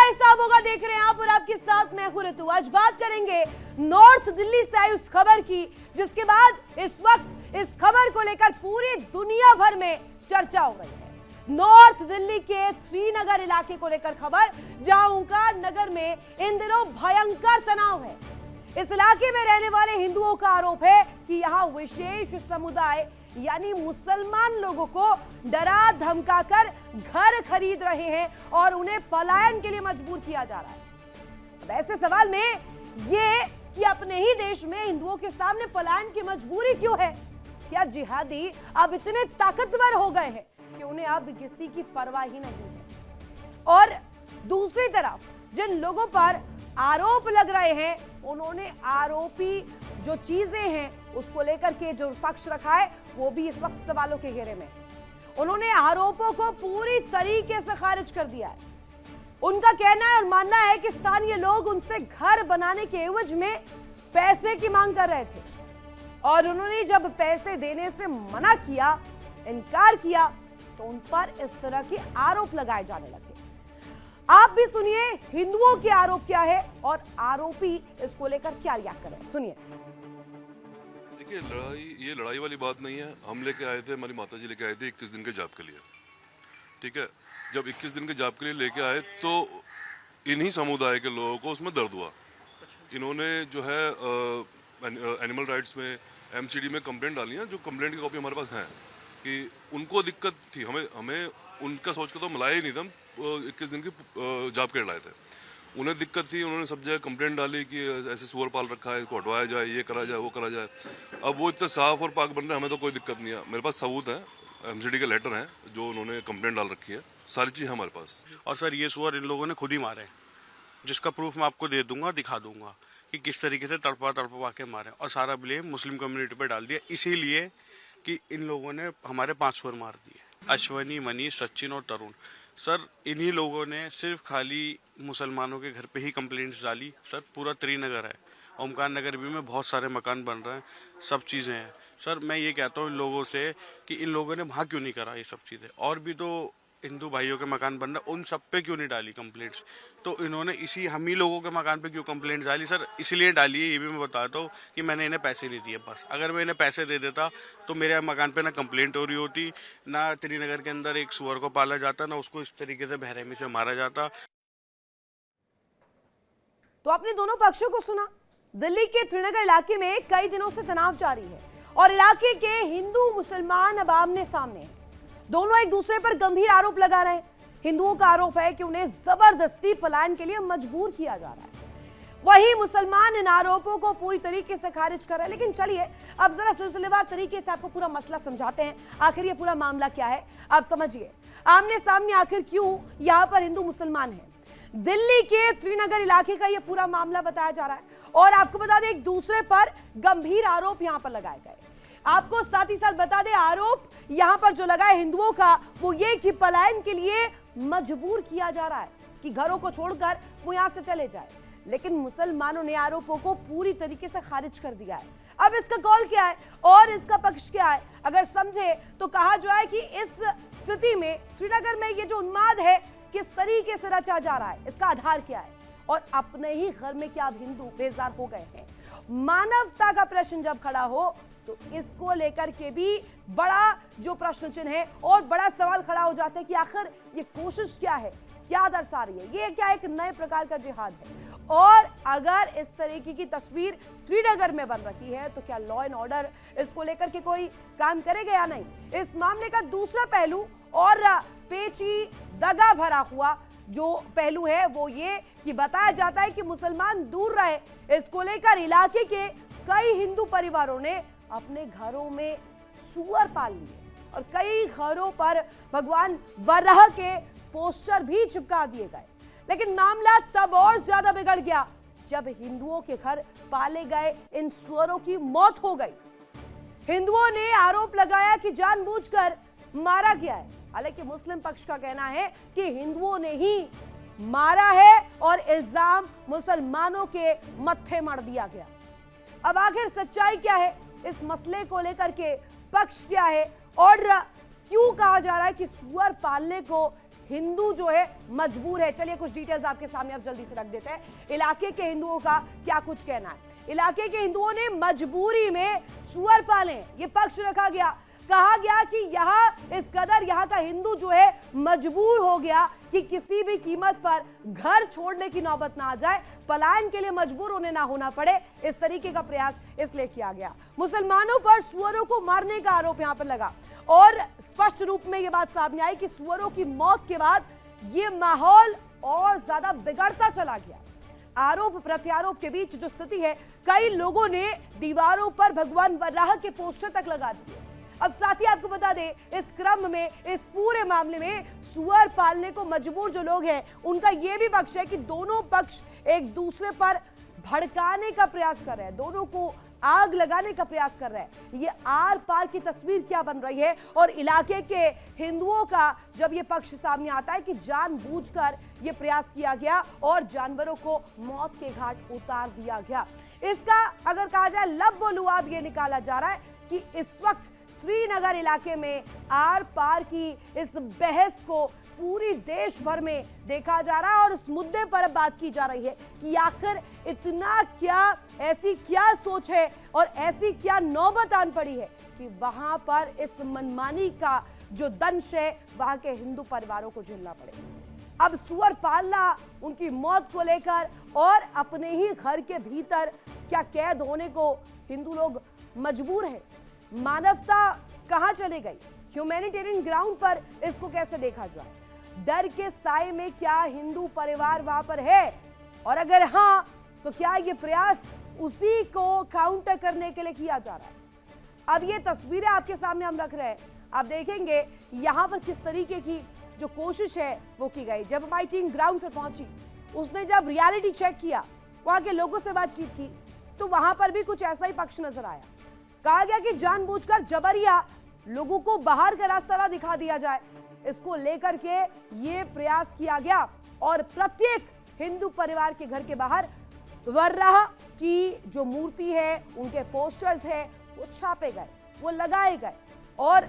हिसाब होगा देख रहे हैं आप और आपके साथ मैं हूं ऋतु। आज बात करेंगे नॉर्थ दिल्ली से आई उस खबर की जिसके बाद इस वक्त इस खबर को लेकर पूरी दुनिया भर में चर्चा हो रही है। नॉर्थ दिल्ली के श्रीनगर इलाके को लेकर खबर, जहां ओंकार नगर में इन दिनों भयंकर तनाव है। इस इलाके में रहने वाले हिंदुओं का आरोप है कि यहां विशेष समुदाय यानी मुसलमान लोगों को डरा धमकाकर घर खरीद रहे हैं और उन्हें पलायन के लिए मजबूर किया जा रहा है। अब ऐसे सवाल में ये कि अपने ही देश में हिंदुओं के सामने पलायन की मजबूरी क्यों है? क्या जिहादी अब इतने ताकतवर हो गए हैं कि उन्हें अब किसी की परवाह ही नहीं है? और दूसरी तरफ जिन लोगों पर आरोप लग रहे हैं, उन्होंने आरोपी जो चीजें हैं उसको लेकर के जो पक्ष रखा है वो भी इस वक्त सवालों के घेरे में। उन्होंने आरोपों को पूरी तरीके से खारिज कर दिया है। उनका कहना है और मानना है कि स्थानीय लोग उनसे घर बनाने के एवज में पैसे की मांग कर रहे थे और उन्होंने जब पैसे देने से मना किया, इनकार किया, तो उन पर इस तरह के आरोप लगाए जाने लगे। आप भी सुनिए हिंदुओं के आरोप क्या है और आरोपी इसको लेकर क्या रिएक्ट कर रहे हैं, सुनिए। देखिए, ये लड़ाई वाली बात नहीं है। हम लेके आए थे, हमारी माता जी लेके आए थे 21 दिन के जाप के लिए। ठीक है, जब 21 दिन के जाप के लिए लेके आए तो इन्हीं समुदाय के लोगों को उसमें दर्द हुआ। इन्होंने जो है एनिमल राइट्स में एमसीडी में कंप्लेंट डाली है, जो कंप्लेंट की कॉपी हमारे पास है कि उनको दिक्कत थी। हमें उनका सोच के तो मिलाया ही नहीं था। हम 21 दिन की जाप के लाए थे, उन्हें दिक्कत थी। उन्होंने सब जगह कंप्लेंट डाली कि ऐसे सुअर पाल रखा है, इसको हटवाया जाए, ये करा जाए, वो करा जाए। अब वो इतने साफ और पाक बन रहे हैं, हमें तो कोई दिक्कत नहीं है। मेरे पास सबूत है, एमसीडी के लेटर हैं जो उन्होंने कंप्लेंट डाल रखी है, सारी चीज़ हमारे पास। और सर ये सुअर इन लोगों ने खुद ही मारे हैं, जिसका प्रूफ मैं आपको दे दूंगा, दिखा दूंगा कि किस तरीके से तड़पा के मारे। और सारा ब्लेम मुस्लिम कम्युनिटी पे डाल दिया, इसीलिए कि इन लोगों ने हमारे 5 सुअर मार दिए। अश्वनी, मनीष, सचिन और तरुण। सर इन्हीं लोगों ने सिर्फ खाली मुसलमानों के घर पे ही कंप्लेंट्स डाली। सर पूरा त्रिनगर है, ओमकार नगर भी में बहुत सारे मकान बन रहे हैं, सब चीज़ें हैं। सर मैं ये कहता हूँ इन लोगों से कि इन लोगों ने वहाँ क्यों नहीं करा ये सब चीज़ें। और भी तो हिंदू भाइयों के मकान बन रहे, उन सब पे क्यों नहीं डाली कंप्लेंट्स? तो इन्होंने इसी हम ही लोगों के मकान पे क्यों कंप्लेंट्स डाली? सर इसलिए डाली है, ये भी मैं बताता हूँ कि मैंने इन्हें पैसे नहीं दिए। बस अगर मैं इन्हें पैसे दे देता तो मेरे मकान पे ना कंप्लेंट हो रही होती, ना त्रिनगर के अंदर एक सुअर को पाला जाता, ना उसको इस तरीके से बेरहमी से मारा जाता। तो आपने दोनों पक्षों को सुना। दिल्ली के त्रिनगर इलाके में कई दिनों से तनाव जारी है और इलाके के हिंदू मुसलमान अब आमने सामने हैं। दोनों एक दूसरे पर गंभीर आरोप लगा रहे हैं। हिंदुओं का आरोप है कि उन्हें जबरदस्ती पलायन के लिए मजबूर किया जा रहा है, वहीं मुसलमान इन आरोपों को पूरी तरीके से खारिज कर रहे हैं। लेकिन चलिए अब जरा सिलसिलेवार तरीके से आपको पूरा मसला समझाते हैं। आखिर ये पूरा मामला क्या है, आप समझिए। आमने सामने आखिर क्यों यहाँ पर हिंदू मुसलमान है? दिल्ली के त्रिनगर इलाके का ये पूरा मामला बताया जा रहा है और आपको बता दें एक दूसरे पर गंभीर आरोप यहाँ पर लगाए गए। आपको साथ ही साथ बता दें आरोप यहां पर जो लगा है हिंदुओं का, वो ये कि पलायन के लिए मजबूर किया जा रहा है कि घरों को छोड़कर वो यहां से चले जाए। लेकिन मुसलमानों ने आरोपों को पूरी तरीके से खारिज कर दिया है। अब इसका कॉल क्या है और इसका पक्ष क्या है, अगर समझे तो कहा जो है कि इस स्थिति में त्रिनगर में ये जो उन्माद है किस तरीके से रचा जा रहा है, इसका आधार क्या है और अपने ही घर में क्या अब हिंदू बेजार हो गए हैं? मानवता का प्रश्न जब खड़ा हो तो इसको लेकर के भी बड़ा जो प्रश्न चिन्ह है और बड़ा सवाल खड़ा हो जाता है कि आखिर ये कोशिश क्या है, क्या दर्शा रही है? ये क्या एक नए प्रकार का जिहाद है? और अगर इस तरीके की तस्वीर त्रिनगर में बन रही है तो क्या लॉ एंड ऑर्डर इसको लेकर के कोई काम करेगा या नहीं? इस मामले का दूसरा पहलू और पेची दगा भरा हुआ जो पहलू है वो ये कि बताया जाता है कि मुसलमान दूर रहे, इसको लेकर इलाके के कई हिंदू परिवारों ने अपने घरों में सुअर पाल लिए और कई घरों पर भगवान वराह के पोस्टर भी चिपका दिए गए। लेकिन मामला तब और ज्यादा बिगड़ गया जब हिंदुओं के घर पाले गए इन सुअरों की मौत हो गई। हिंदुओं ने आरोप लगाया कि जानबूझकर मारा गया है। हालांकि मुस्लिम पक्ष का कहना है कि हिंदुओं ने ही मारा है और इल्जाम मुसलमानों के मत्थे मढ़ दिया गया। अब आखिर सच्चाई क्या है, इस मसले को लेकर के पक्ष क्या है और क्यों कहा जा रहा है कि सुअर पालने को हिंदू जो है मजबूर है। चलिए कुछ डिटेल्स आपके सामने अब जल्दी से रख देते हैं। इलाके के हिंदुओं का क्या कुछ कहना है। इलाके के हिंदुओं ने मजबूरी में सुअर पाले, ये पक्ष रखा गया। कहा गया कि यहाँ इस कदर यहाँ का हिंदू जो है मजबूर हो गया कि किसी भी कीमत पर घर छोड़ने की नौबत ना आ जाए, पलायन के लिए मजबूर उन्हें ना होना पड़े। इस तरीके का प्रयास इसलिए किया गया। मुसलमानों पर सुअरों को मारने का आरोप यहाँ पर लगा और स्पष्ट रूप में यह बात सामने आई कि सुअरों की मौत के बाद यह माहौल और ज्यादा बिगड़ता चला गया। आरोप प्रत्यारोप के बीच जो स्थिति है, कई लोगों ने दीवारों पर भगवान वराह के पोस्टर तक लगा दिए। अब साथ ही आपको बता दें, इस क्रम में, इस पूरे मामले में सुअर पालने को मजबूर जो लोग हैं, उनका यह भी पक्ष है कि दोनों पक्ष एक दूसरे पर भड़काने का प्रयास कर रहे हैं, दोनों को आग लगाने का प्रयास कर रहे हैं। ये आर पार की तस्वीर क्या बन रही है और इलाके के हिंदुओं का जब ये पक्ष सामने आता है कि जानबूझकर ये प्रयास किया गया और जानवरों को मौत के घाट उतार दिया गया। इसका अगर कहा जाए लबो-लुआब ये निकाला जा रहा है कि इस वक्त श्रीनगर इलाके में आर पार की इस बहस को पूरी देश भर में देखा जा रहा है और इस मुद्दे पर बात की जा रही है कि आखिर इतना क्या, ऐसी क्या सोच है और ऐसी क्या नौबत आन पड़ी है कि वहां पर इस मनमानी का जो दंश है वहां के हिंदू परिवारों को झेलना पड़े। अब सुअर पालना, उनकी मौत को लेकर और अपने ही घर के भीतर क्या कैद होने को हिंदू लोग मजबूर है। मानवता कहां चली गई? ह्यूमैनिटेरियन ग्राउंड पर इसको कैसे देखा जाए? डर के साए में क्या हिंदू परिवार वहां पर है? और अगर हां, तो क्या ये प्रयास उसी को काउंटर करने के लिए किया जा रहा है? अब ये तस्वीरें आपके सामने हम रख रहे हैं, आप देखेंगे यहां पर किस तरीके की जो कोशिश है वो की गई। जब हमारी टीम ग्राउंड पर पहुंची, उसने जब रियलिटी चेक किया, वहां के लोगों से बातचीत की, तो वहां पर भी कुछ ऐसा ही पक्ष नजर आया। कहा गया कि जानबूझकर जबरिया लोगों को बाहर का रास्ता ना दिखा दिया जाए, इसको लेकर के ये प्रयास किया गया और प्रत्येक हिंदू परिवार के घर के बाहर वर्राह की जो मूर्ति है, उनके पोस्टर्स है, वो छापे गए, वो लगाए गए और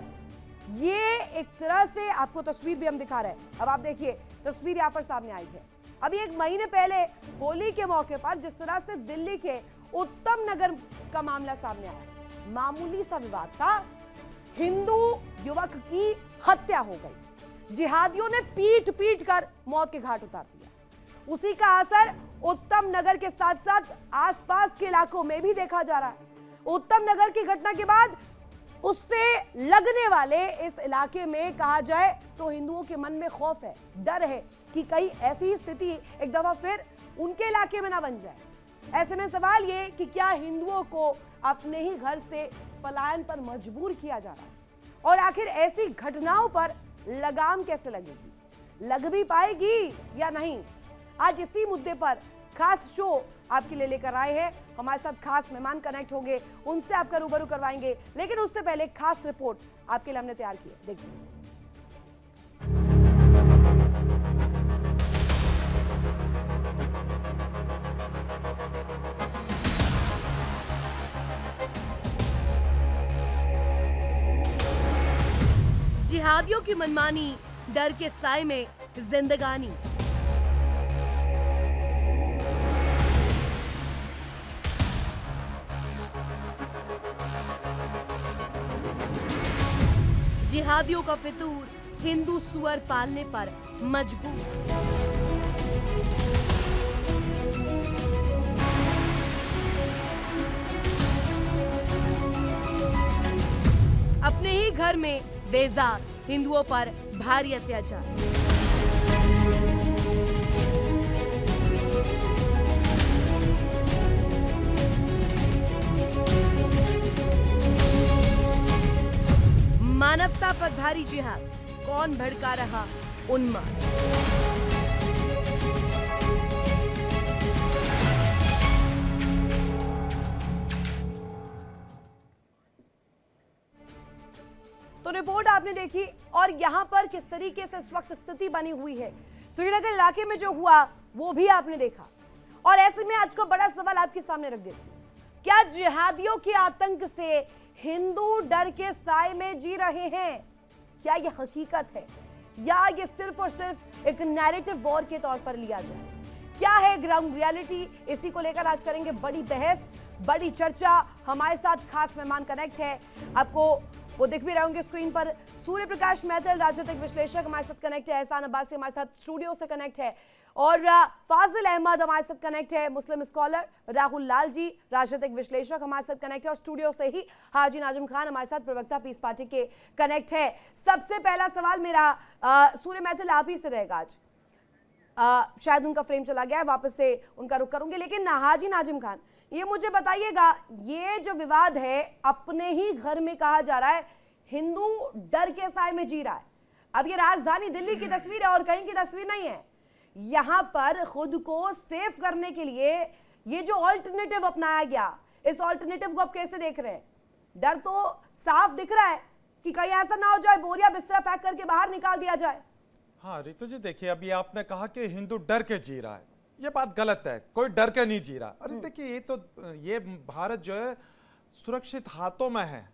ये एक तरह से आपको तस्वीर भी हम दिखा रहे हैं। अब आप देखिए तस्वीर यहाँ पर सामने आई है। अभी एक महीने पहले होली के मौके पर जिस तरह से दिल्ली के उत्तम नगर का मामला सामने आया, मामूली सा विवाद था, हिंदू युवक की हत्या हो गई, जिहादियों ने पीट पीट कर मौत के घाट उतार दिया। उसी का असर उत्तम नगर के साथ साथ आसपास के इलाकों में भी देखा जा रहा है। उत्तम नगर की घटना के बाद उससे लगने वाले इस इलाके में कहा जाए तो हिंदुओं के मन में खौफ है, डर है कि कहीं ऐसी स्थिति एक दफा फिर उनके इलाके में ना बन जाए। ऐसे में सवाल ये कि क्या हिंदुओं को अपने ही घर से पलायन पर मजबूर किया जा रहा है और आखिर ऐसी घटनाओं पर लगाम कैसे लगेगी, लग भी पाएगी या नहीं? आज इसी मुद्दे पर खास शो आपके लिए लेकर आए हैं। हमारे साथ खास मेहमान कनेक्ट होंगे, उनसे आपका रूबरू करवाएंगे, लेकिन उससे पहले खास रिपोर्ट आपके लिए हमने तैयार की है, देखिए। जिहादियों की मनमानी, डर के साए में जिंदगानी। जिहादियों का फितूर, हिंदू सुअर पालने पर मजबूर। अपने ही घर में बेजार, हिंदुओं पर भारी अत्याचार। मानवता पर भारी जिहाद, कौन भड़का रहा उन्माद? तो रिपोर्ट आपने देखी और यहां पर किस तरीके से इस वक्त स्थिति बनी हुई है, श्रीनगर इलाके में जो हुआ वो भी आपने देखा। और ऐसे में आज को बड़ा सवाल आपके सामने रख देती हूं, क्या जिहादियों के आतंक से हिंदू डर के साए में जी रहे हैं? क्या यह हकीकत है? या ये सिर्फ और सिर्फ एक नैरेटिव वॉर के तौर पर लिया जाए? क्या है ग्राउंड रियलिटी, इसी को लेकर आज करेंगे बड़ी बहस, बड़ी चर्चा। हमारे साथ खास मेहमान कनेक्ट है, आपको वो दिख भी रहे होंगे स्क्रीन पर। सूर्य प्रकाश मैथिल राजनीतिक विश्लेषक हमारे साथ कनेक्ट है, एहसान अब्बासी हमारे साथ स्टूडियो से कनेक्ट है, और फाजिल अहमद हमारे साथ कनेक्ट है, मुस्लिम स्कॉलर। राहुल लाल जी राजनीतिक विश्लेषक हमारे साथ कनेक्ट है, और स्टूडियो से ही हाजी नाजिम खान हमारे साथ प्रवक्ता पीस पार्टी के कनेक्ट है। सबसे पहला सवाल मेरा सूर्य मैथिल आप ही से रहेगा आज। शायद उनका फ्रेम चला गया है, वापस से उनका रुख करूंगी, लेकिन हाजी नाजिम खान ये मुझे बताइएगा, ये जो विवाद है अपने ही घर में कहा जा रहा है हिंदू डर के साए में जी रहा है। अब ये राजधानी दिल्ली की तस्वीर है और कहीं की तस्वीर नहीं है। यहां पर खुद को सेफ करने के लिए ये जो ऑल्टरनेटिव अपनाया गया, इस ऑल्टरनेटिव को आप कैसे देख रहे हैं? डर तो साफ दिख रहा है कि कहीं ऐसा ना हो जाए बोरिया बिस्तरा पैक करके बाहर निकाल दिया जाए। हाँ रितु जी, देखिए अभी आपने कहा कि हिंदू डर के जी रहा है, ये बात गलत है। कोई डर के नहीं जी रहा। अरे देखिए ये भारत जो है सुरक्षित हाथों में है।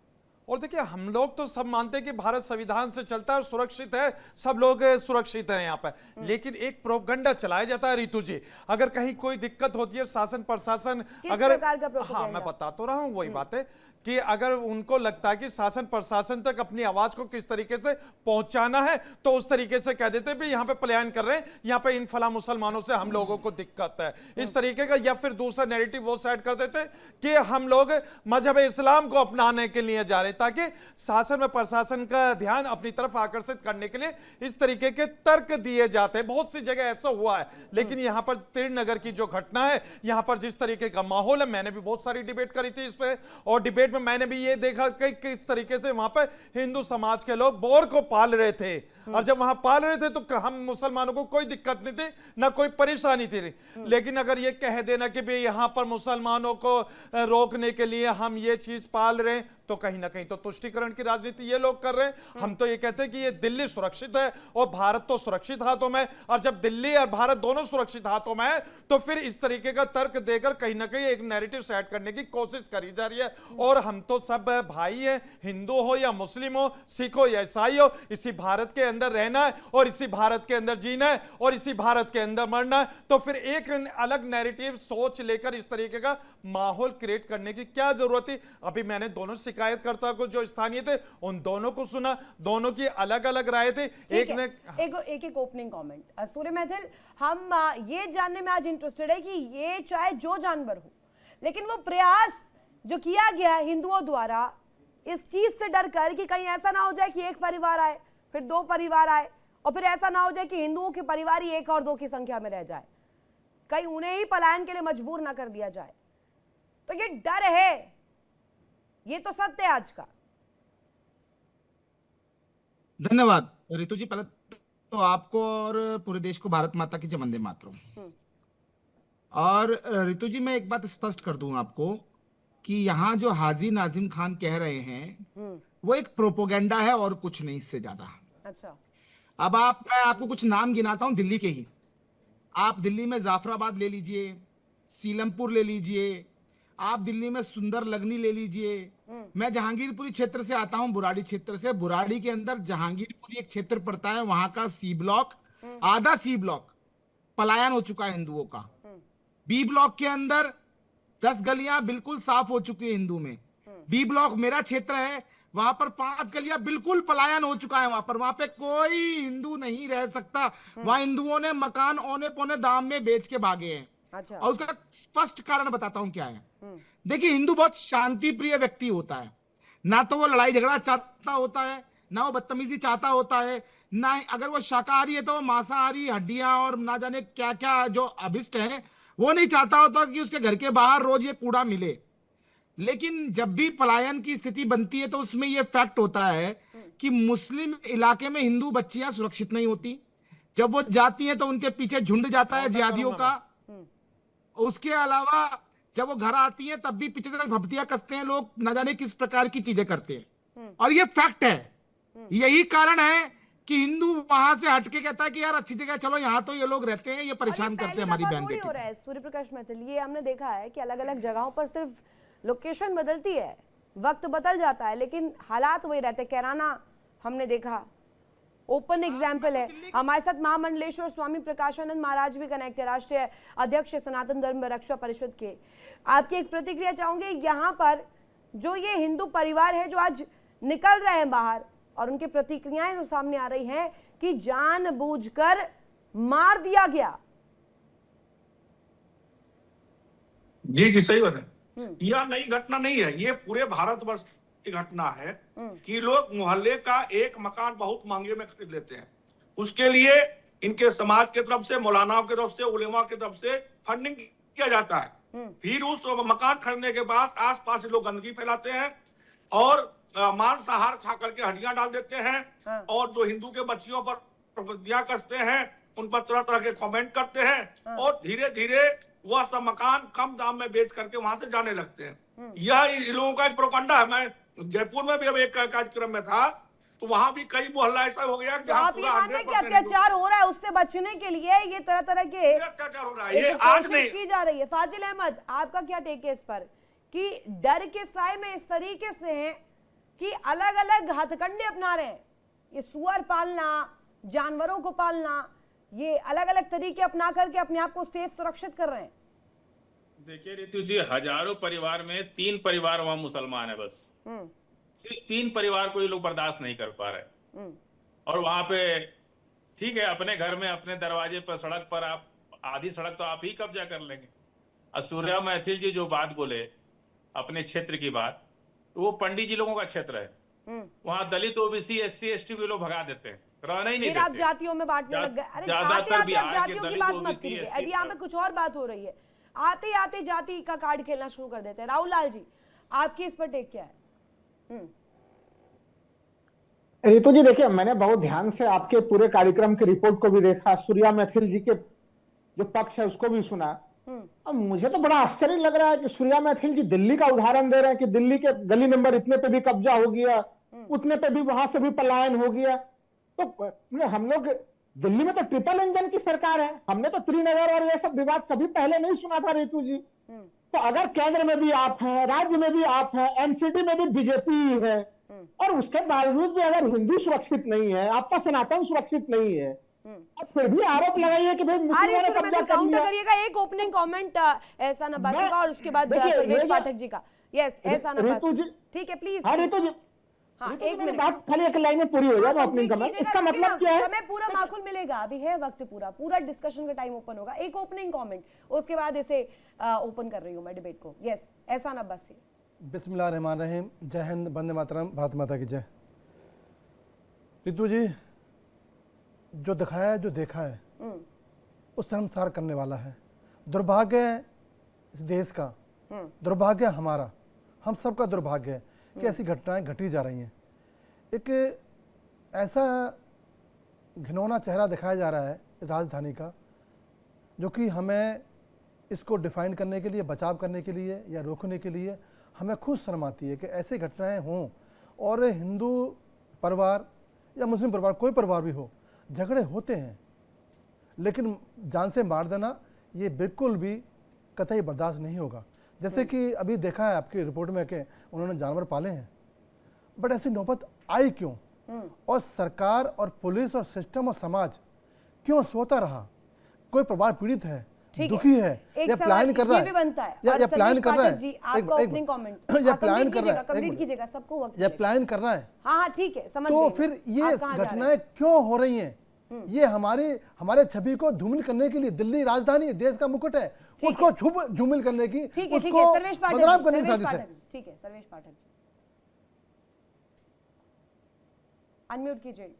और देखिए हम लोग तो सब मानते हैं कि भारत संविधान से चलता है और सुरक्षित है, सब लोग सुरक्षित हैं यहाँ पे। लेकिन एक प्रोपगंडा चलाया जाता है रितु जी, अगर कहीं कोई दिक्कत होती है शासन प्रशासन, अगर हाँ मैं बता तो रहा हूँ वही बात है कि अगर उनको लगता है कि शासन प्रशासन तक अपनी आवाज को किस तरीके से पहुंचाना है तो उस तरीके से कह देते भी यहाँ पे पलायन कर रहे हैं, यहाँ पे इन फला मुसलमानों से हम लोगों को दिक्कत है, इस तरीके का। या फिर दूसरा नैरेटिव वो साइड कर देते कि हम लोग मजहब इस्लाम को अपनाने के लिए जा रहे हैं, ताकि शासन में प्रशासन का ध्यान अपनी तरफ आकर्षित करने के लिए इस तरीके के तर्क दिए जाते हैं। बहुत सी जगह ऐसा हुआ है, लेकिन यहाँ पर त्रिनगर की जो घटना है, यहाँ पर जिस तरीके का माहौल है, मैंने भी बहुत सारी डिबेट करी थी इस पे, और डिबेट में मैंने भी ये देखा कि किस तरीके से वहां पर हिंदू समाज के लोग बोर को पाल रहे थे, और जब वहां पाल रहे थे तो हम मुसलमानों को कोई दिक्कत नहीं थी, ना कोई परेशानी थी। लेकिन अगर ये कह देना कि भाई यहां पर मुसलमानों को रोकने के लिए हम ये चीज पाल रहे हैं, तो कहीं ना कहीं तो तुष्टीकरण की राजनीति ये लोग कर रहे हैं। हम तो ये कहते हैं कि ये दिल्ली सुरक्षित है और भारत तो सुरक्षित हाथों में, और जब दिल्ली और भारत दोनों सुरक्षित हाथों में है तो फिर इस तरीके का तर्क देकर कहीं ना कहीं एक नैरेटिव सेट करने की कोशिश करी जा रही है। और हम तो सब भाई हैं, हिंदू हो या मुस्लिम हो, सिख हो या ईसाई हो, इसी भारत के अंदर रहना है और इसी भारत के अंदर जीना है और इसी भारत के अंदर मरना है। तो फिर एक अलग नैरेटिव सोच लेकर इस तरीके का माहौल क्रिएट करने की क्या जरूरत थी? अभी मैंने दोनों शिकायतकर्ता को जो स्थानीय थे उन दोनों को सुना, दोनों की अलग अलग राय थी। एक ओपनिंग कमेंट सूर्य मैथिल, हम ये जानने में आज इंटरेस्टेड है कि ये चाहे जो जानवर हो, लेकिन वो प्रयास जो किया गया हिंदुओं द्वारा इस चीज से डर कर कि कहीं ऐसा ना हो जाए कि एक परिवार आए, फिर दो परिवार आए, और फिर ऐसा ना हो जाए कि हिंदुओं के परिवार ही 1 और 2 की संख्या में रह जाए, कहीं उन्हें ही पलायन के लिए मजबूर ना कर दिया जाए। तो ये डर है, ये तो सत्य है आज का। धन्यवाद रितु जी। पहले तो आपको और पूरे देश को भारत माता की जय वंदे मातरम। और रितु जी, मैं एक बात स्पष्ट कर दूं आपको कि यहाँ जो हाजी नाजिम खान कह रहे हैं वो एक प्रोपोगेंडा है और कुछ नहीं, इससे ज्यादा। अच्छा, अब मैं आपको कुछ नाम गिनाता हूँ दिल्ली के ही। आप दिल्ली में जाफराबाद ले लीजिए, सीलमपुर ले लीजिए, आप दिल्ली में सुंदर लगनी ले लीजिए। मैं जहांगीरपुरी क्षेत्र से आता हूं, बुराड़ी क्षेत्र से। बुराड़ी के अंदर जहांगीरपुरी एक क्षेत्र पड़ता है, वहां का सी ब्लॉक, आधा सी ब्लॉक पलायन हो चुका है हिंदुओं का। बी ब्लॉक के अंदर 10 गलियां बिल्कुल साफ हो चुकी है हिंदू में। बी ब्लॉक मेरा क्षेत्र है, वहां पर 5 गलियां बिल्कुल पलायन हो चुका है। वहां पे कोई हिंदू नहीं रह सकता। वहां हिंदुओं ने मकान औने पौने दाम में बेच के भागे हैं। अच्छा। और उसका स्पष्ट कारण बताता हूं क्या है। देखिए, हिंदू बहुत शांति प्रिय व्यक्ति होता है, ना तो वो लड़ाई झगड़ा चाहता होता है, ना वो बदतमीजी चाहता होता है, ना अगर वो शाकाहारी है तो वो मांसाहारी हड्डियां और ना जाने क्या क्या जो अभिष्ट है वो नहीं चाहता होता कि उसके घर के बाहर रोज ये कूड़ा मिले। लेकिन जब भी पलायन की स्थिति बनती है तो उसमें ये फैक्ट होता है कि मुस्लिम इलाके में हिंदू बच्चियां सुरक्षित नहीं होती। जब वो जाती हैं तो उनके पीछे झुंड जाता है जिहादियों का। उसके अलावा जब वो घर आती हैं तब भी पीछे से भपतियां कसते हैं लोग, न जाने किस प्रकार की चीजें करते हैं। और ये फैक्ट है। यही कारण है कि हिंदू वहां से हटके कहता है कि यार अच्छी जगह चलो, यहाँ तो ये लोग रहते हैं, ये परेशान करते हैं हमारी बहन बेटी। हो रहा है सूर्य प्रकाश मैथिल, ये हमने देखा है कि अलग अलग जगहों पर सिर्फ लोकेशन बदलती है, वक्त बदल जाता है, लेकिन हालात वही रहते। कैराना हमने देखा, ओपन एग्जाम्पल है। हमारे साथ महामंडलेश्वर स्वामी प्रकाशानंद महाराज भी कनेक्ट है, राष्ट्रीय अध्यक्ष सनातन धर्म रक्षा परिषद के। आपकी एक प्रतिक्रिया चाहूंगे, यहाँ पर जो ये हिंदू परिवार है जो आज निकल रहे हैं बाहर, और उनकी प्रतिक्रियाएं जो सामने आ रही हैं कि जानबूझकर मार दिया गया। जी जी सही बात है। यह नई घटना नहीं है, ये पूरे भारतवर्ष की घटना है कि लोग मोहल्ले का एक मकान बहुत महंगे में खरीद लेते हैं। उसके लिए इनके समाज की तरफ से, मौलानाओं की तरफ से, उलेमा की तरफ से फंडिंग किया जाता है। फिर उस मकान खरीदने के बाद आसपास लोग गंदगी फैलाते हैं और मांसाहार खा करके हड्डियां डाल देते हैं और जो हिंदू के बच्चियों पर प्रतियां कसते हैं, उन पर तरह तरह के कमेंट करते हैं और धीरे धीरे वह सब मकान कम दाम में बेच करके वहां से जाने लगते हैं। यह इन लोगों का एक प्रोपगंडा है। मैं जयपुर में भी अब एक कार्यक्रम में था, तो वहां भी कई मोहल्ला ऐसा हो गया तो आप ये मान रहे हैं कि अत्याचार हो रहा है, उससे बचने के लिए ये तरह तरह के अत्याचार हो रहा है, ये आज नहीं की जा रही है। फाजिल अहमद, आपका क्या टेक है इस पर कि डर के साए में इस तरीके से हैं कि अलग अलग हथकंडे अपना रहे हैं, ये सुअर पालना, जानवरों को पालना, ये अलग अलग तरीके अपना करके अपने आप को सेफ सुरक्षित कर रहे हैं? देखिए रितु जी, हजारों परिवार में 3 परिवार वहां मुसलमान है, बस सिर्फ 3 परिवार को ये लोग बर्दाश्त नहीं कर पा रहे। और वहां पे ठीक है, अपने घर में अपने दरवाजे पर, सड़क पर आप आधी सड़क तो आप ही कब्जा कर लेंगे। और सूर्या मैथिल जी जो बात बोले अपने क्षेत्र की बात, तो वो पंडित जी लोगों का क्षेत्र है। वहां दलित, ओबीसी, एससी, एसटी भी लोग भगा देते हैं, रहना ही नहीं फिर आप देते। जातियों में बांटने लग गए। अरे आते आते आप जातियों की बात मत करिए, अभी यहाँ पे कुछ और बात हो रही है। आते आते जाति का कार्ड खेलना शुरू कर देते हैं। राहुल लाल जी, आपकी इस पर टेक क्या है? रितु जी देखिए, मैंने बहुत ध्यान से आपके पूरे कार्यक्रम की रिपोर्ट को भी देखा, सूर्या मैथिल जी के जो पक्ष है उसको भी सुना। अब मुझे तो बड़ा आश्चर्य लग रहा है कि सूर्या मैथिल जी दिल्ली का उदाहरण दे रहे हैं कि दिल्ली के गली नंबर इतने पे भी कब्जा हो गया, उतने पे भी वहां से भी पलायन हो गया। तो हम लोग दिल्ली में तो ट्रिपल इंजन की सरकार है, हमने तो त्रिनगर और ये सब विवाद कभी पहले नहीं सुना था रितु जी। तो अगर केंद्र में भी आप हैं, राज्य में भी आप हैं, एनसीटी में भी बीजेपी ही है, और उसके बावजूद भी अगर हिंदू सुरक्षित नहीं है, आपका सनातन सुरक्षित नहीं है, और फिर भी आरोप लगाइए कि भाई मुसलमानों ने कब्जा कर काउंटर लिया। करिएगा। एक ओपनिंग कमेंट एहसान अब्बासी का और उसके बाद सर्वेश पाठक जी का। यस एहसान अब्बासी, ठीक है प्लीज। हाँ रितु जी, हाँ, रितु जी, एक मेरी मिनट। बात खाली एक लाइन में पूरी हो जाए ओपनिंग कमेंट। इसका मतलब क्या है? समय पूरा माखुल मिलेगा, अभी है वक्त पूरा डिस्कशन का टाइम ओपन होगा। एक ओपनिंग कमेंट, उसके बाद इसे ओपन कर रही हूँ मैं डिबेट को। यस एहसान अब्बासी। बिस्मिल्लाहिर्रहमानिर्रहीम। जय हिंद, वंदे मातरम, भारत माता की जय। रितु जी, जो दिखाया है, जो देखा है, उस शर्मसार करने वाला है। दुर्भाग्य है इस देश का, दुर्भाग्य हमारा, हम सब का दुर्भाग्य है कि ऐसी घटनाएं घटी जा रही हैं। एक ऐसा घिनौना चेहरा दिखाया जा रहा है राजधानी का, जो कि हमें इसको डिफाइन करने के लिए, बचाव करने के लिए या रोकने के लिए हमें खुद शर्म आती है कि ऐसी घटनाएं हों। और हिंदू परिवार या मुस्लिम परिवार, कोई परिवार भी हो, झगड़े होते हैं, लेकिन जान से मार देना ये बिल्कुल भी कतई बर्दाश्त नहीं होगा। जैसे कि अभी देखा है आपकी रिपोर्ट में कि उन्होंने जानवर पाले हैं, बट ऐसी नौबत आई क्यों? और सरकार और पुलिस और सिस्टम और समाज क्यों सोता रहा? कोई परिवार पीड़ित है, दुखी है, या प्लान कर रहा है, या प्लान कर रहा है, या प्लान कर रहा है, या प्लान कर रहा है, हाँ ठीक है, समझ तो फिर ये घटनाएं क्यों हो रही हैं? ये हमारे छवि को धूमिल करने के लिए, दिल्ली राजधानी देश का मुकुट है, उसको झूमिल करने की, उसको बदनाम करने की साजिश है। ठीक है, सर्वेश पाठक जी अनम्यूट कीजिए।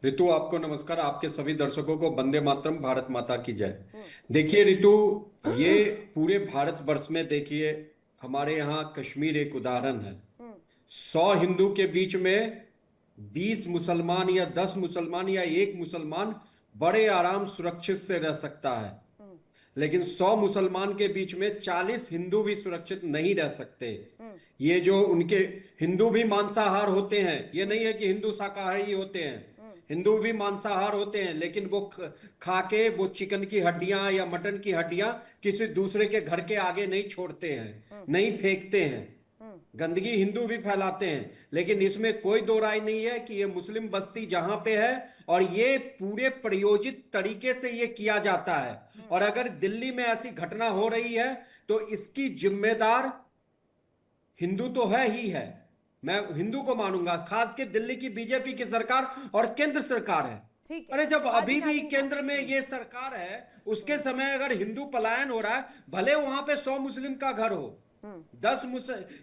रितु, आपको नमस्कार, आपके सभी दर्शकों को वंदे मातरम, भारत माता की जय। देखिए रितु, ये पूरे भारतवर्ष में देखिए, हमारे यहाँ कश्मीर एक उदाहरण है। 100 हिंदू के बीच में 20 मुसलमान या 10 मुसलमान या 1 मुसलमान बड़े आराम सुरक्षित से रह सकता है, लेकिन 100 मुसलमान के बीच में 40 हिंदू भी सुरक्षित नहीं रह सकते। ये जो उनके हिंदू भी मांसाहार होते हैं, ये नहीं है कि हिंदू शाकाहारी होते हैं, हिंदू भी मांसाहार होते हैं, लेकिन वो खा के वो चिकन की हड्डियां या मटन की हड्डियां किसी दूसरे के घर के आगे नहीं छोड़ते हैं, नहीं फेंकते हैं। गंदगी हिंदू भी फैलाते हैं, लेकिन इसमें कोई दो राय नहीं है कि ये मुस्लिम बस्ती जहां पे है और ये पूरे प्रयोजित तरीके से ये किया जाता है। और अगर दिल्ली में ऐसी घटना हो रही है तो इसकी जिम्मेदार हिंदू तो है ही है, मैं हिंदू को मानूंगा, खास के दिल्ली की बीजेपी की सरकार और केंद्र सरकार है। ठीक है। अरे जब हाजी अभी भी नाज़िम केंद्र में ये सरकार है, उसके समय अगर हिंदू पलायन हो रहा है, भले वहां पे 100 मुस्लिम का घर हो, 10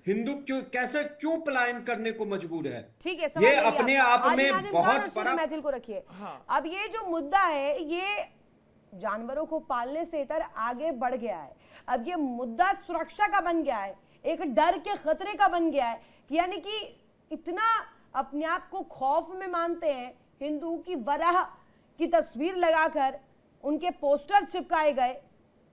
हिंदू क्यों पलायन करने को मजबूर है? ठीक है, ये अपने आप में बहुत बड़ा। महजिल को रखिए। अब ये जो मुद्दा है ये जानवरों को पालने से इतर आगे बढ़ गया है। अब ये मुद्दा सुरक्षा का बन गया है, एक डर के खतरे का बन गया है, यानी कि इतना अपने आप को खौफ में मानते हैं। हिंदू की वराह की तस्वीर लगाकर उनके पोस्टर चिपकाए गए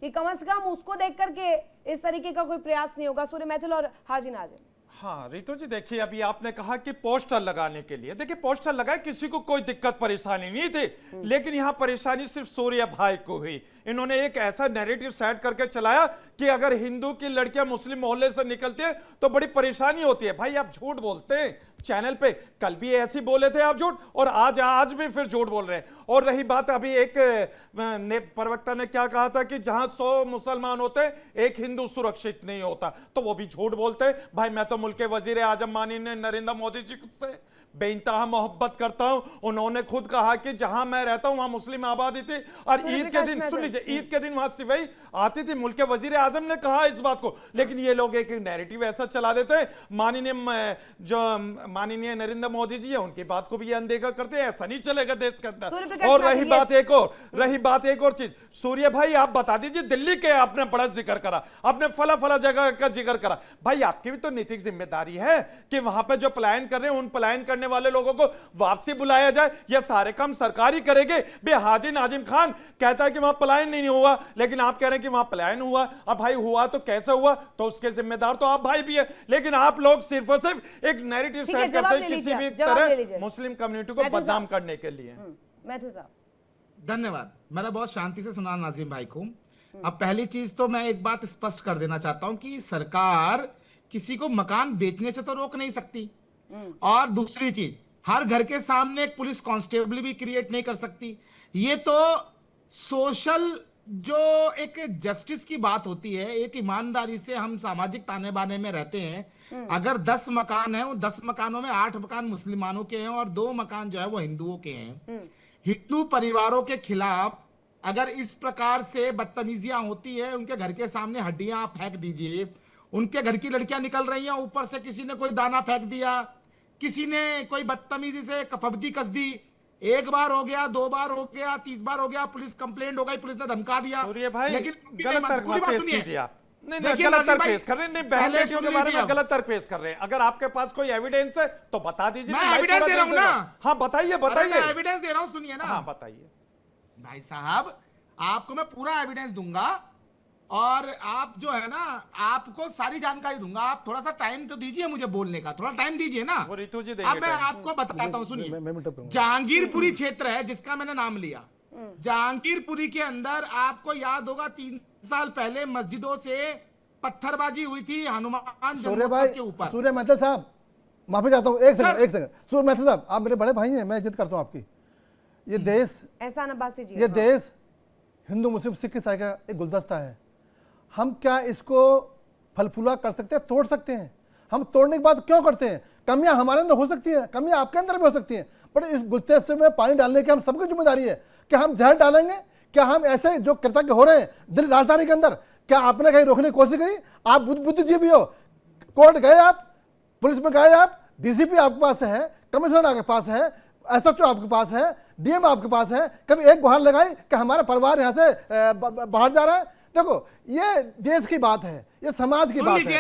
कि कम से कम उसको देख करके इस तरीके का कोई प्रयास नहीं होगा। सूर्य मैथिल और हाजी नाज़िम। हाँ रितु जी, देखिए अभी आपने कहा कि पोस्टर लगाने के लिए, देखिए पोस्टर लगाए, किसी को कोई दिक्कत परेशानी नहीं थी, लेकिन यहाँ परेशानी सिर्फ सूर्य भाई को हुई। इन्होंने एक ऐसा नैरेटिव सेट करके चलाया कि अगर हिंदू की लड़कियां मुस्लिम मोहल्ले से निकलती है तो बड़ी परेशानी होती है। भाई आप झूठ बोलते हैं चैनल पे, कल भी ऐसे बोले थे आप झूठ, और आज भी फिर झूठ बोल रहे हैं। और रही बात, अभी एक प्रवक्ता ने क्या कहा था कि जहां 100 मुसलमान होते हैं एक हिंदू सुरक्षित नहीं होता, तो वो भी झूठ बोलते हैं। भाई मैं तो मुल्क के वजीर आजम माननीय नरेंद्र मोदी जी से बेइंतहा मोहब्बत करता हूं। उन्होंने खुद कहा कि जहां मैं रहता हूं वहां मुस्लिम आबादी थी, और ईद के दिन, सुन लीजिए, ईद के दिन वहां सिवाई आती थी। मुल्क के वजीर आजम ने कहा इस बात को, लेकिन ये लोग एक नैरेटिव ऐसा चला देते हैं। माननीय नरेंद्र मोदी जी है, उनकी बात को भी अनदेखा करते हैं। ऐसा नहीं चलेगा देश के अंदर। और रही बात एक और चीज, सूर्य भाई आप बता दीजिए, दिल्ली के आपने बड़ा जिक्र करा, आपने फला जगह का जिक्र करा। भाई आपकी भी तो नैतिक जिम्मेदारी है कि वहां पर जो पलायन कर रहे हैं उन पलायन करने वाले लोगों को वापसी बुलाया जाए। यह सारे काम सरकार ही करेंगे। बे हाजी नाजिम खान कहता है कि वहां पलायन नहीं हुआ, लेकिन आप कह रहे हैं कि वहां पलायन हुआ। अब भाई हुआ तो कैसे हुआ, तो उसके जिम्मेदार तो आप भाई भी है। लेकिन आप लोग सिर्फ और सिर्फ एक नैरेटिव सेट करते हैं किसी भी तरह मुस्लिम कम्युनिटी को बदनाम करने के लिए। मैथिल साहब धन्यवाद। मैंने बहुत शांति से सुना नाजिम भाई को। अब पहली चीज तो मैं एक बात स्पष्ट कर देना चाहता हूं कि सरकार किसी को मकान बेचने से तो रोक नहीं सकती, और दूसरी चीज, हर घर के सामने एक पुलिस कांस्टेबल भी क्रिएट नहीं कर सकती। ये तो सोशल जो एक जस्टिस की बात होती है, एक ईमानदारी से हम सामाजिक ताने बाने में रहते हैं। अगर 10 मकान है, वो 10 मकानों में 8 मकान मुसलमानों के हैं और 2 मकान जो है वो हिंदुओं के हैं। हिंदू परिवारों के खिलाफ अगर इस प्रकार से बदतमीजियां होती है, उनके घर के सामने हड्डियां आप फेंक दीजिए, उनके घर की लड़कियां निकल रही हैं, ऊपर से किसी ने कोई दाना फेंक दिया, किसी ने कोई बदतमीजी से फब्दी कस दी, 1 बार हो गया, 2 बार हो गया, 30 बार हो गया, पुलिस कंप्लेंट हो गई, पुलिस ने धमका दिया। लेकिन गलत तर्क पेश कीजिए आप। नहीं, गलत तर्क पेश कर रहे हैं, बहन बेटियों के बारे में गलत तर्क पेश कर रहे हैं। अगर आपके पास कोई एविडेंस है तो बता दीजिए। मैं एविडेंस दे रहा हूं ना। हाँ बताइए। मैं एविडेंस दे रहा हूं, सुनिए ना। हाँ बताइए भाई साहब, आपको मैं पूरा एविडेंस दूंगा, और आप जो है ना, आपको सारी जानकारी दूंगा। आप थोड़ा सा टाइम तो दीजिए मुझे बोलने का, थोड़ा टाइम दीजिए ना। वो रितु जी अब मैं आपको बताता हूँ, सुनिए। जहांगीरपुरी क्षेत्र है जिसका मैंने नाम लिया, जहांगीरपुरी के अंदर आपको याद होगा 3 साल पहले मस्जिदों से पत्थरबाजी हुई थी हनुमान जन्मोत्सव के ऊपर। सूर्य मैथिल साहब माफी चाहता हूँ, एक सेकंड। सूर्य मैथिल साहब, आप मेरे बड़े भाई हैं, मैं इज्जत करता हूँ आपकी। ये देश, एहसान अब्बासी जी, ये देश हिंदू मुस्लिम सिख ईसाई का एक गुलदस्ता है। हम क्या इसको फलफूला कर सकते हैं, तोड़ सकते हैं? हम तोड़ने की बात क्यों करते हैं? कमियां हमारे अंदर हो सकती है, कमियां आपके अंदर भी हो सकती हैं, बट इस गुलदस्ते में पानी डालने की हम सबकी जिम्मेदारी है। क्या हम जहर डालेंगे? क्या हम ऐसे जो कृतज्ञ हो रहे हैं दिल्ली राजधानी के अंदर, क्या आपने कहीं रोकने की कोशिश करी? आप बुद्धिजीवी हो, कोर्ट गए आप, पुलिस में गए आप, डीसीपी आपके पास है, कमिश्नर आपके पास है, एसएचओ आपके पास है, डीएम आपके पास है, कभी एक गुहार लगाई कि हमारा परिवार यहाँ से बाहर जा रहा है? देखो, ये देश की बात है, ये समाज की बात है। ये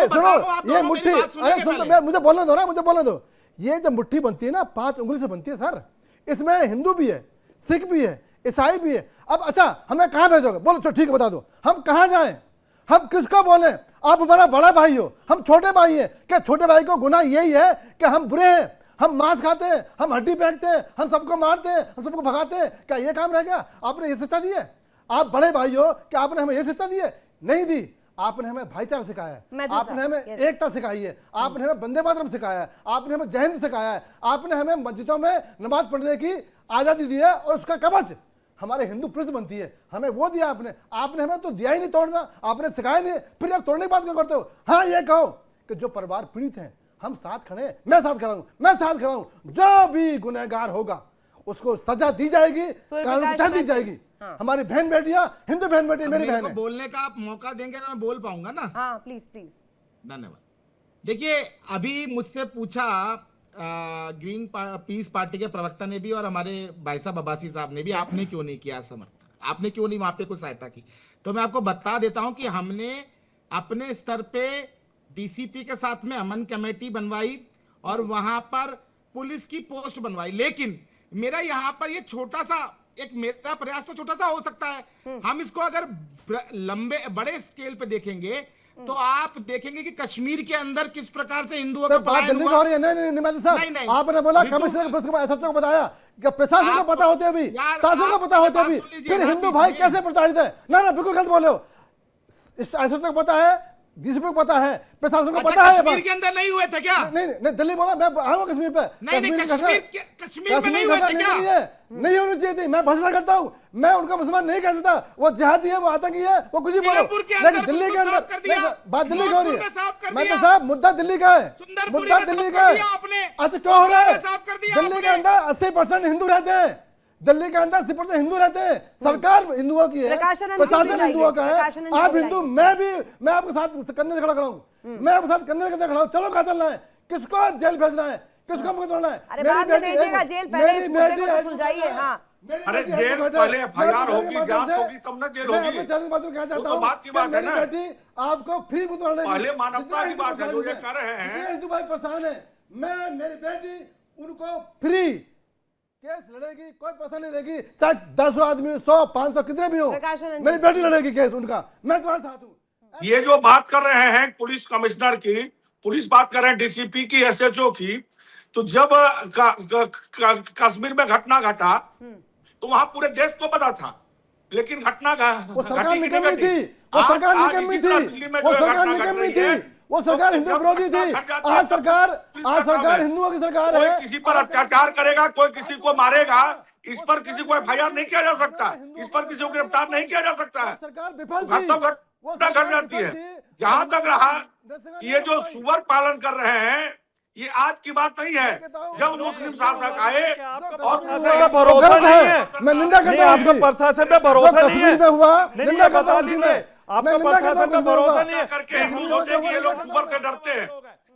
सुनो, ये मुट्ठी, अरे सुनो, मुझे बोलने दो ना, मुझे बोलने दो। ये जब मुट्ठी बनती है ना, 5 उंगली से बनती है सर। इसमें हिंदू भी है, सिख भी है, ईसाई भी है। अब अच्छा, हमें कहाँ भेजोगे? बोलो, चलो ठीक है, बता दो, हम कहाँ जाएं? हम किसको बोले? आप हमारा बड़ा भाई हो, हम छोटे भाई हैं। क्या छोटे भाई को गुनाह यही है कि हम बुरे हैं, हम मांस खाते हैं, हम हड्डी फेंकते हैं, हम सबको मारते हैं, हम सबको भगाते हैं? क्या ये काम रह गया? आपने ये शिक्षा दी है? आप बड़े भाई हो कि आपने हमें ये शिक्षा दी है? नहीं दी। आपने हमें भाईचारा सिखाया है, मैथुर आपने साहब, हमें yes. एकता सिखाई है, आपने हमें वंदे मातरम सिखाया है, आपने हमें जय हिंद सिखाया है, आपने हमें मस्जिदों में नमाज पढ़ने की आज़ादी दी है और उसका कवच हमारे हिंदू प्रिंस बनती है, हमें वो दिया आपने। आपने हमें तो दिया ही नहीं तोड़ना, आपने सिखाया नहीं, फिर आप तोड़ने की बात क्यों करते हो? हाँ ये कहो कि जो परिवार पीड़ित हैं हम साथ खड़े हैं, मैं साथ खड़ा हूँ, मैं साथ खड़ा हूँ। जो भी गुनहगार होगा उसको सजा दी जाएगी, कानून की तह दी जाएगी। हमारी बहन बेटियां, हिंदू बहन बेटी मेरी मेरे बहन को है। बोलने का आप मौका देंगे तो मैं बोल पाऊंगा ना। हाँ प्लीज प्लीज। धन्यवाद। देखिए, अभी मुझसे पूछा ग्रीन पीस पार्टी के प्रवक्ता ने भी और हमारे भाई साहब अब्बासी साहब ने भी, आपने क्यों नहीं किया समर्थन, आपने क्यों नहीं वहां पे कुछ सहायता की। तो मैं आपको बता देता हूं कि हमने अपने स्तर पे डीसीपी के साथ में अमन कमेटी बनवाई और वहां पर पुलिस की पोस्ट बनवाई। लेकिन मेरा यहाँ पर ये छोटा सा एक मेरा प्रयास तो छोटा सा हो सकता है, हम इसको अगर लंबे बड़े स्केल पे देखेंगे तो आप देखेंगे कि कश्मीर के अंदर किस प्रकार से हिंदुओं का बात पलायन दिल्ली हुआ। का हो रही है। नहीं मैथुर साहब, नहीं, नहीं। आपने बोला बिल्कुल। कमिश्नर एसएचओ को बताया कि प्रशासन को पता होते अभी, यार, शासन को आप पता होते बात अभी, सुन लीजिए, फिर बात हिंदू भाई कीजिए। कैसे प्रताड़ित है? ना बिल्कुल गलत बोले हो। एसएचओ को पता है, डीसीपी को पता है, प्रशासन को अच्छा, पता है। कश्मीर के अंदर नहीं हुए थे क्या? नहीं दिल्ली बोला, मैं आऊंगा कश्मीर पे। नहीं, की घटना- कश्मीर में नहीं हुए थे क्या? नहीं होनी चाहिए थी। मैं भर्त्सना करता हूँ, मैं उनका मुसलमान नहीं कह सकता, वो जिहादी है, वो आतंकी है, वो कुछ ही बोलो। सिंगापुर के अंदर लेकिन दिल्ली के बिल्कुल अंदर साफ कर दिया। नहीं, बात दिल्ली की हो रही जोधपुर में साफ कर है। मैं तो दिया। साहब मुद्दा दिल्ली का है, सुंदरपुरी मुद्दा में दिल्ली साफ का कर है। दिया आपने। अच्छा क्यों हो रहा है? में साफ कर दिया दिल्ली के आपने। अंदर 80% हिंदू रहते हैं, दिल्ली के अंदर 80% हिंदू रहते हैं। सरकार हिंदुओं की है, प्रकाशन अंदर प्रशासन बुलाइए, हिंदुओं का प्रकाशन है। अंदर आप बुलाइए। हिंदू, मैं आपके साथ कंधे से खड़ा हूँ, मैं आपके साथ कंधे से कंधे खड़ा हूँ। चलो कहाँ चलना है, किसको जेल भेजना है, किसको मुक्त करना है? अरे मेरी बाद में बेटी- भेजिएगा जेल, पहले मेरी इस मुद्दे बेटी को तो है, सुलझाइए। हाँ मेरी अरे बेटी जेल एडवोकेट पहले है। FIR मैं होगी, आपके जांच माध्यम से- होगी, तब ना जेल मैं होगी। अपने चैनल के माध्यम से कहना चाहता तो हूं बात की कि बात है मेरी ना। बेटी आपको फ्री मुक्त करने पहले मानवता की बात है, जो ये कर रहे हैं। हिंदू भाई परेशान है, मैं मेरी बेटी उनको फ्री केस लड़ेगी, कोई पैसा नहीं लेगी, चाहे 10 आदमी 100 500 कितने भी हो, प्रकाश आनंद मेरी बेटी लड़ेगी केस उनका। मैं तुम्हारे साथ हूँ। ये जो बात कर रहे हैं पुलिस कमिश्नर की, पुलिस बात कर रहे हैं डीसीपी की, एसएचओ की, तो जब कश्मीर में घटना घटा तो वहां पूरे देश को पता था, लेकिन घटना वो सरकार घटी कि नहीं निकम्मी घटी? थी, वो सरकार आज निकम्मी इसी तरह थी, दिल्ली में वो जो सरकार घटना घट निकम्मी रही थी, है, वो तो सरकार हिंदू जब विरोधी घटना थी। घट जाती है, आज सरकार पुलिस का काम है। हिंदुओं की सरकार कोई है। किसी पर अत्याचार करेगा, कोई किसी को मारेगा, इस पर किसी को FIR नहीं किया जा सकता, इस पर किसी को गिरफ्तार नहीं किया जा सकता है। सरकार विफल घटना थी, घटना घट जाती है। जहां तक रहा ये जो सुअर पालन कर रहे हैं, ये आज की बात नहीं है। जब मुस्लिम शासक आए और पे भरोसा नहीं है, मैं निंदा नहीं, करता हूं आपको आपकी। प्रशासन पे भरोसा जो नहीं है। कश्मीर में हुआ, नहीं, निंदा ये करता बता हूं दीजिए, मैं आपको निंदा करता प्रशासन पे हूं भरोसा कश्मीर नहीं है। करके हम सोचे कि ये लोग सुअर से डरते हैं,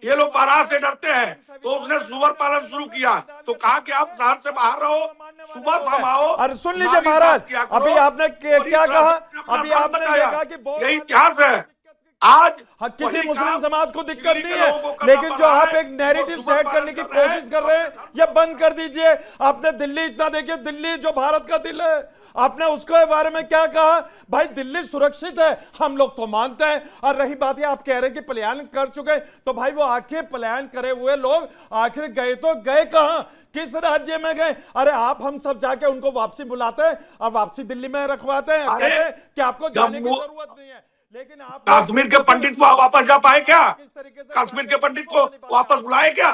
ये लोग बारात से डरते हैं, तो उसने सुअर पालन शुरू किया। तो कहा कि आप शहर से बाहर रहो, सुबह शाम आओ। अरे सुन लीजिए नाली महाराज, साफ किया करो। अभी आपने और क्या इस तरह कहा? से अपना अभी फर्ज आपने ये बताया। कहा कि बहुत यही इतिहास है। आज हाँ, किसी वही मुस्लिम काम समाज को दिक्कत दिल्ली नहीं के है, लोगों को करना लेकिन पड़ जो रहा आप है, एक नैरेटिव वो सुअर सेट करने पालन की कर रहे हैं। कोशिश कर रहे हैं, ये बंद कर दीजिए। आपने दिल्ली इतना देखिए, दिल्ली जो भारत का दिल है, आपने उसके बारे में क्या कहा? भाई दिल्ली सुरक्षित है, हम लोग तो मानते हैं। और रही बात ये आप कह रहे हैं कि पलायन कर चुके, तो भाई वो आखिर पलायन करे हुए लोग आखिर गए तो गए कहां, किस राज्य में गए? अरे आप हम सब जाके उनको वापसी बुलाते हैं और वापसी दिल्ली में रखवाते हैं, अरे, कहते हैं कि आपको जाने की जम्मू- जरूरत नहीं है। लेकिन आप कश्मीर के पंडित को वापस जा पाए क्या? किस तरीके से कश्मीर के पंडित को वापस बुलाए क्या?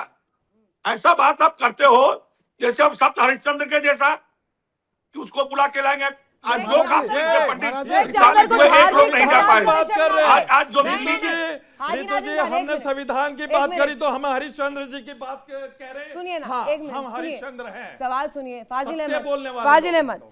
ऐसा बात आप करते हो जैसे अब सप्त हरिश्चंद्र के जैसा कि उसको बुला के लाएंगे। आज जो कश्मीर के पंडित ये जानवर को एक लोग नहीं जा धार्मिक पाए। बात कर रहे हैं। आज जो नहीं, दिल्ली नहीं, जी नहीं। हाजी रितु जी, नाजिम खान, एक हमने मिनट। संविधान की एक बात मिनट। करी तो हम हरिश्चंद्र जी की बात कह रहे हैं। सुनिए ना, हाँ, एक मिनट हम सुनिए। हरिश्चंद्र हैं। सवाल सुनिए, फाजिल सत्य अहमद, बोलने वाले फाजिल लोग अहमद,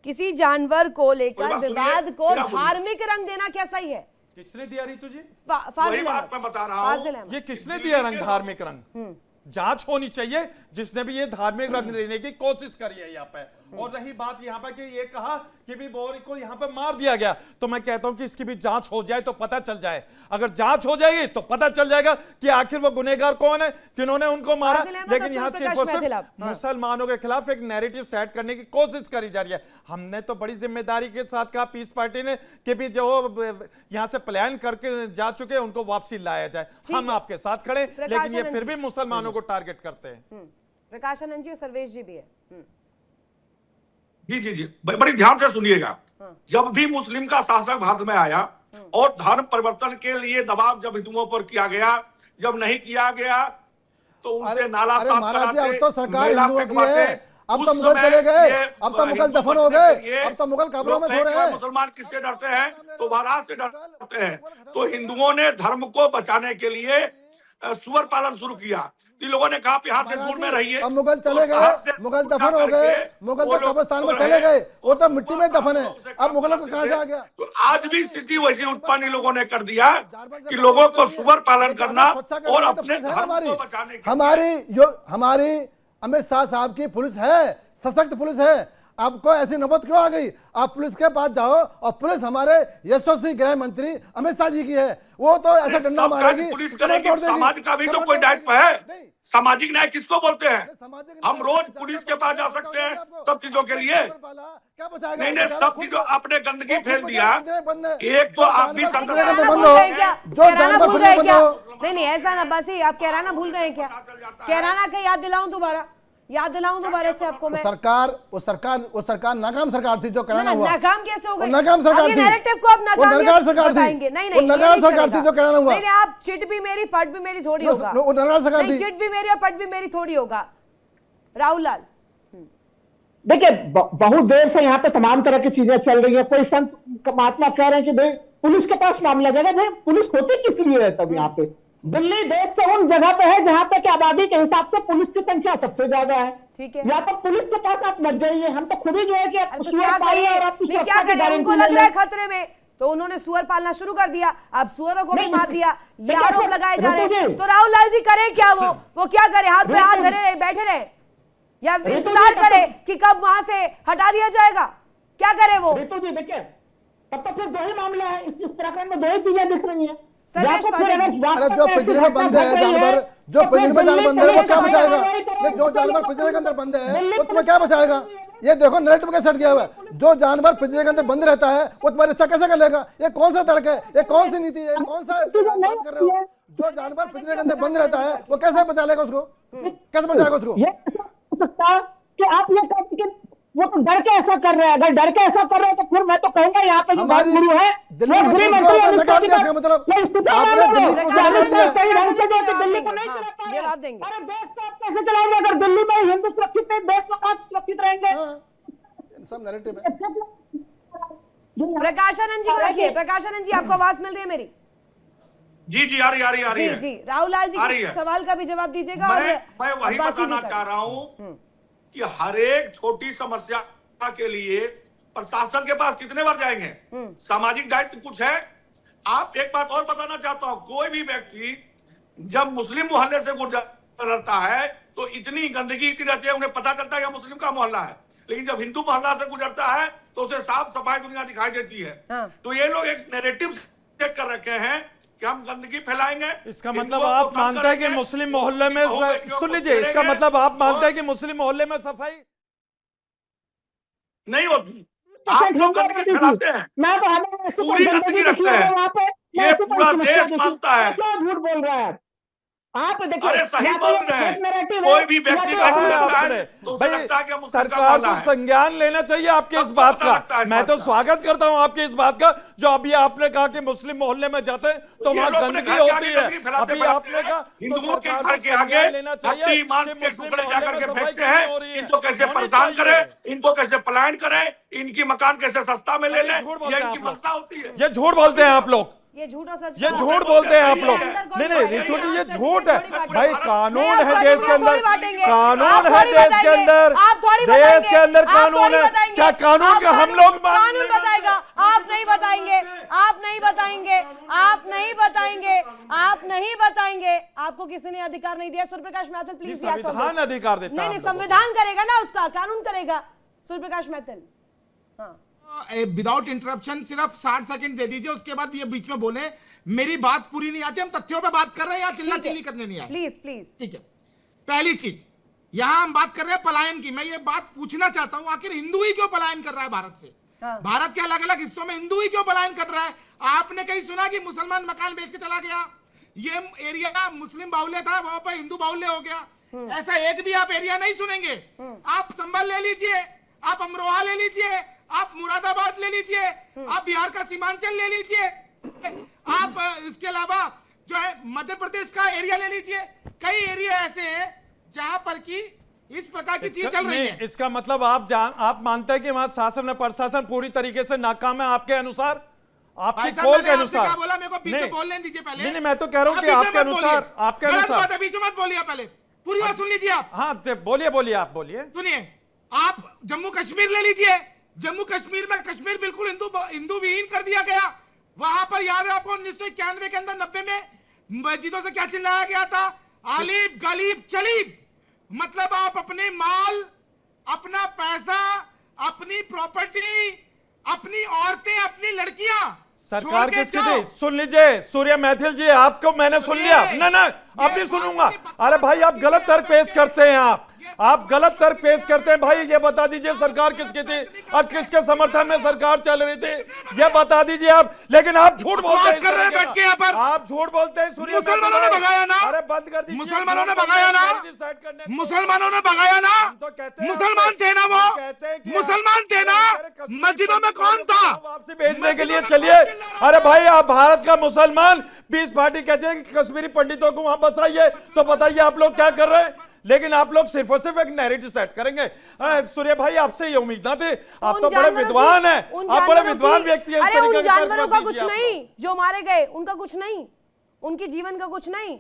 किसी जानवर को कोई लेकर बात सुनिए, विवाद को मेरा बोलिए। धार्मिक रंग देना क्या सही है? किसने दिया रितु जी? वही फाजिल बात अहमद, मैं बता रहा हूँ। फाजिल अहमद। ये किसने दिया रंग, धार्मिक रंग? जांच होनी चाहिए जिसने भी ये धार्मिक रंग देने की कोशिश करी है यहाँ पे। और रही बात यहाँ पे कि ये कहा कि भी बोरी को यहाँ पे मार दिया गया, तो मैं कहता हूं कि इसकी भी जांच हो जाए तो पता चल जाए। अगर जांच हो जाएगी तो पता चल जाएगा कि आखिर वो गुनहगार कौन है, किन्होंने उनको मारा। फाजिल अहमद लेकिन और यहाँ सूर्यप्रकाश सिर्फ और मैथिल सिर्फ आप, हाँ। मुसलमानों के खिलाफ एक नैरेटिव सेट करने की कोशिश करी जा रही है। हमने तो बड़ी जिम्मेदारी के साथ कहा पीस पार्टी ने कि भी जो यहाँ से पलायन करके जा चुके हैं उनको वापसी लाया जाए। हम आपके साथ खड़े, लेकिन ये फिर भी मुसलमानों को टारगेट करते हैं। प्रकाश आनंद जी और सर्वेश जी भी है। जी जी जी, बड़ी ध्यान से सुनिएगा। जब भी मुस्लिम का शासक भारत में आया और धर्म परिवर्तन के लिए दबाव जब हिंदुओं पर किया गया, जब नहीं किया गया तो उनसे नाला साफ महाराज जी, कराते, अब तो सरकार महिला हिंदुओं की सेक्स है, से। अब उस तो मुगल समय चले गए, ये अब तो मुगल हिंदू दफन हो बचने गए, के लिए अब तो मुगल कब्रों में लोग सो रहे हैं। मुसलमान किससे डरते हैं? तो महाराज से डरते हैं। तो हिंदुओं ने धर्म को बचाने के लिए सुअर पालन शुरू किया। इन लोगों ने कहा यहाँ से दूर में रहिए। अब मुगल चले तो शहर गए, से मुगल उठा दफन हो गए, करके मुगल वो तो लोग कब्रिस्तान में तो चले रहे। गए, वो तो मिट्टी में दफन है। अब मुगलों को कहां से आ गया? तो आज भी स्थिति वैसी उत्पन्न इन लोगों ने कर दिया कि लोगों को सुअर पालन करना और अपने धर्म को बचाने के हमारी अमित शाह साहब की पुलिस है, सशक्त पुलिस है। आपको ऐसी नौबत क्यों आ गई? आप पुलिस के पास जाओ और पुलिस हमारे यशस्वी गृह मंत्री अमित शाह जी की है, वो तो ऐसा डंडा मारेगी, पुलिस करेगी। समाज का भी तो कोई दायित्व है। सामाजिक न्याय किसको बोलते हैं? हम रोज पुलिस के पास जा सकते हैं सब चीजों के लिए। नहीं, सब चीजों आपने गंदगी फैल दिया। एक तो आप भी कैराना भूल गए क्या? कैराना भूल गए क्या? नहीं, ऐसा ना बस आप कैराना भूल गए क्या? कैराना का याद दिलाऊं दोबारा से आपको मैं। वो सरकार नाकाम सरकार थी जो कराना हुआ। नाकाम कैसे हो गई? नाकाम सरकार थी। नैरेटिव को अब नाकाम नरकार सरकार थी। नहीं, वो नरकार सरकार थी जो कराना हुआ। नहीं, आप चिट भी मेरी पट भी मेरी थोड़ी होगा। वो नरकार सरकार थी। चिट भी मेरी और पट भी मेरी थोड़ी होगा। राहुल लाल, देखिए, बहुत देर से यहाँ पे तमाम तरह की चीजें चल रही है। कोई संत महात्मा कह रहे हैं कि भाई पुलिस के पास मामला जाएगा। भाई पुलिस होती किस लिए है तब यहाँ पे? दिल्ली देश के उन जगह पे है जहाँ पे कि आबादी के हिसाब से पुलिस की संख्या सबसे ज्यादा है। ठीक है, या तो पुलिस के पास आप मत जाइए। हम तो खुद ही जो है कि तो क्या करें? उनको लग रहा है खतरे में, तो उन्होंने सुअर पालना शुरू कर दिया। अब सुअरों को भी मार दिया, ये आरोप लगाए जा रहे हैं। तो राहुल लाल जी करें क्या? वो क्या करे? हाथ पे हाथ धरे रहे, बैठे रहे, या इंतजार करे कि कब वहां से हटा दिया जाएगा? क्या करे वो? रितु जी देखिए, तब तो फिर दो ही मामला है। इस प्रकरण में दो ही चीजें दिख रही है। अरे जो पिंजरे में बंद है जानवर, जो पिंजरे में जानवर बंद है वो क्या बचाएगा? जो जानवर पिंजरे के अंदर बंद है वो तुम्हें क्या बचाएगा? ये देखो नैरेटिव कैसे हट गया हुआ है। जो जानवर पिंजरे के अंदर बंद रहता है वो तुम्हारी रक्षा कैसे कर लेगा? ये कौन सा तर्क है? ये कौन सी नीति है? कौन सा बात कर रहे हो? जो जानवर पिंजरे के अंदर बंद रहता है वो कैसे बचा लेगा उसको? कैसे बचाएगा उसको? ये हो सकता है कि आप ये कहते कि वो तो डर के ऐसा कर रहे हैं। अगर डर के ऐसा कर रहे हैं तो फिर मैं तो कहूंगा यहाँ पे जो बात गुरु है दिल्ली को दिल्ली को नहीं चला पाए। जवाब देंगे। अरे देश को आप कैसे चलाएंगे? अगर दिल्ली में हिंदू सुरक्षित नहीं, देश में कहाँ सुरक्षित रहेंगे? सब नैरेटिव है। प्रकाशानंद जी को रखिए। प्रकाशानंद जी, आपको आवाज मिल रही है मेरी? जी आ रही है। जी, राहुल लाल जी के सवाल का भी जवाब दीजिएगा। मैं वही बताना चाह रहा हूँ कि हर एक छोटी समस्या के लिए प्रशासन के पास कितने बार जाएंगे? सामाजिक दायित्व कुछ है। आप एक बात और बताना चाहता हूं, कोई भी व्यक्ति जब मुस्लिम मोहल्ले से गुजरता है तो इतनी गंदगी इतनी रहती है, उन्हें पता चलता है कि मुस्लिम का मोहल्ला है। लेकिन जब हिंदू मोहल्ला से गुजरता है तो उसे साफ सफाई दुनिया दिखाई देती है। तो ये लोग एक नैरेटिव चेक कर रखे हैं कि हम गंदगी फैलाएंगे। इसका मतलब आप मानते हैं कि मुस्लिम मोहल्ले में, सुन लीजिए, इसका मतलब आप मानते हैं कि मुस्लिम मोहल्ले में सफाई नहीं होती? आप लोग गंदगी फैलाते हैं, मैं तो हमें पूरी गंदगी रखते हैं। वहाँ पे ये पूरा देश मानता है। क्या झूठ बोल रहा है आप? देखिए, अरे सही बोल रहे हैं। कोई भी व्यक्ति सरकार को संज्ञान लेना चाहिए आपके इस बात का। मैं तो स्वागत करता हूं आपके इस बात का, जो अभी आपने कहा कि मुस्लिम मोहल्ले में जाते हैं तो वहां गंदगी होती है। अभी आपने कहा हिंदुओं के घर के आगे लेना चाहिए मांस के टुकड़े जाकर के फेंकते हैं। इनको कैसे परेशान करें, इनको कैसे पलायन करें, इनकी मकान कैसे सस्ता में ले लें, ये इनकी मंशा होती है। ये झूठ बोलते हैं आप लोग। ये झूठ और सच, ये झूठ बोलते हैं आप लोग। नहीं रितु जी, ये झूठ है भाई। कानून है देश के अंदर, कानून है देश के अंदर, देश के अंदर कानून है। क्या कानून का हम लोग कानून बताएगा? आप नहीं बताएंगे, आप नहीं बताएंगे, आप नहीं बताएंगे, आप नहीं बताएंगे। आपको किसी ने अधिकार नहीं दिया। सूर्यप्रकाश मैथिल प्लीज। संविधान अधिकार देता है। नहीं, संविधान करेगा ना, उसका कानून करेगा। सूर्यप्रकाश मैथिल, हाँ, विदाउट इंटरप्शन सिर्फ 60 सेकंड दे दीजिए, उसके बाद ये बीच में बोले। मेरी बात पूरी नहीं आती, हम तथ्यों पे बात कर रहे हैं, यहाँ चिल्ला चिल्ली करने नहीं आए। Please please. ठीक है, पहली चीज, यहाँ हम बात कर रहे हैं पलायन की। मैं ये बात पूछना चाहता हूँ, आखिर हिंदू ही क्यों पलायन कर रहा है भारत से? भारत के अलग अलग हिस्सों में हिंदू ही क्यों पलायन कर रहा है? आपने कहीं सुना कि मुसलमान मकान बेच के चला गया? ये एरिया मुस्लिम बाहुल्य था, वहां पर हिंदू बाहुल्य हो गया। ऐसा एक भी आप एरिया नहीं सुनेंगे। आप संभल ले लीजिए, आप अमरोहा ले लीजिए, आप मुरादाबाद ले लीजिए, आप बिहार का सीमांचल ले लीजिए, आप इसके अलावा जो है मध्य प्रदेश का एरिया ले लीजिए, कई एरिया ऐसे हैं जहां पर की इस प्रकार की चीज चल रही है। इसका मतलब आप मानते हैं कि वहां शासन और प्रशासन पूरी तरीके से नाकाम है आपके अनुसार, आपकी कॉल के अनुसार? क्या बोला, मेरे को बीच में बोलने दीजिए पहले। नहीं, मैं तो कह रहा हूं कि आपके अनुसार, आपके अनुसार। बीच में मत बोलिए, पहले पूरी बात सुन लीजिए आप। हाँ, बोलिए, आप बोलिए। सुनिए, आप जम्मू कश्मीर ले लीजिए, जम्मू कश्मीर में कश्मीर बिल्कुल हिंदू विहीन कर दिया गया। वहां पर याद है आपको 1991 के अंदर 90 में मस्जिदों से क्या चिल्लाया गया था? आलिब गलीब चलीब, मतलब आप अपने माल, अपना पैसा, अपनी प्रॉपर्टी, अपनी औरतें, अपनी लड़कियां सरकार किसकी थी? सुन लीजिए सूर्या मैथिल जी, आपको मैंने सुन लिया। ना अब नहीं सुनूंगा। अरे भाई, आप गलत तर्क पेश करते हैं, आप गलत तर्क पेश करते हैं। भाई ये बता दीजिए सरकार किसकी थी, आज किसके समर्थन में सरकार चल रही थी, ये बता दीजिए आप। लेकिन आप झूठ बोलते हैं, कर रहे हैं बैठ के यहाँ पर। आप झूठ बोलते हैं। सूर्या मुसलमानों ने भगाया ना, अरे बंद कर दीजिए। मुसलमानों ने भगाया ना, मुसलमानों ने भगाया ना, मुसलमान थे ना वो, मुसलमान थे ना, मस्जिदों में कौन था? वापसी भेजने के लिए चलिए। अरे भाई, आप भारत का मुसलमान, 20 पार्टी कहते हैं कि कश्मीरी पंडितों को वहां बसाइए, तो बताइए आप लोग क्या कर रहे हैं? लेकिन आप लोग सिर्फ और सिर्फ एक नैरेटिव सेट करेंगे। सूर्य भाई, आपसे ये उम्मीद ना थी, आप तो बड़े विद्वान हैं, आप बड़े विद्वान व्यक्ति हैं। अरे उन जानवरों का कुछ नहीं जो मारे गए, उनका कुछ नहीं, उनके जीवन का कुछ नहीं।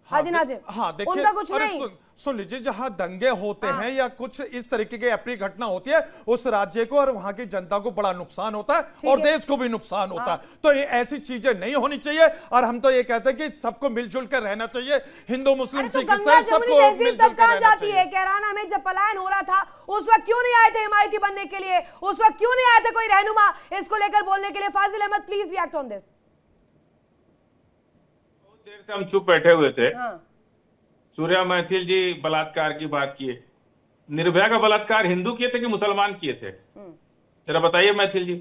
हाजी नाजिम, हाँ देखिए, उनका कुछ नहीं। सुन लीजिए, जहां दंगे होते हैं या कुछ इस तरीके की अप्रिय घटना होती है, उस राज्य को और वहां की जनता को बड़ा नुकसान होता है और देश को भी नुकसान होता है। तो ये ऐसी चीजें नहीं होनी चाहिए। और हम तो ये कहते हैं कि सबको मिलजुल कर रहना चाहिए, हिंदू मुस्लिम सिख ईसाई सबको मिलजुल कर रहना चाहिए। कैराना में जब पलायन हो रहा था, उस वक्त क्यों नहीं आए थे हिमायती बनने के लिए? उस वक्त क्यों नहीं आए थे कोई रहनुमा इसको लेकर बोलने के लिए? Fazil Ahmed, please react on this. बहुत देर से हम चुप बैठे हुए थे। सूर्या मैथिल जी बलात्कार की बात किए। निर्भया का बलात्कार हिंदू किए थे कि मुसलमान किए थे? जरा बताइए मैथिल जी,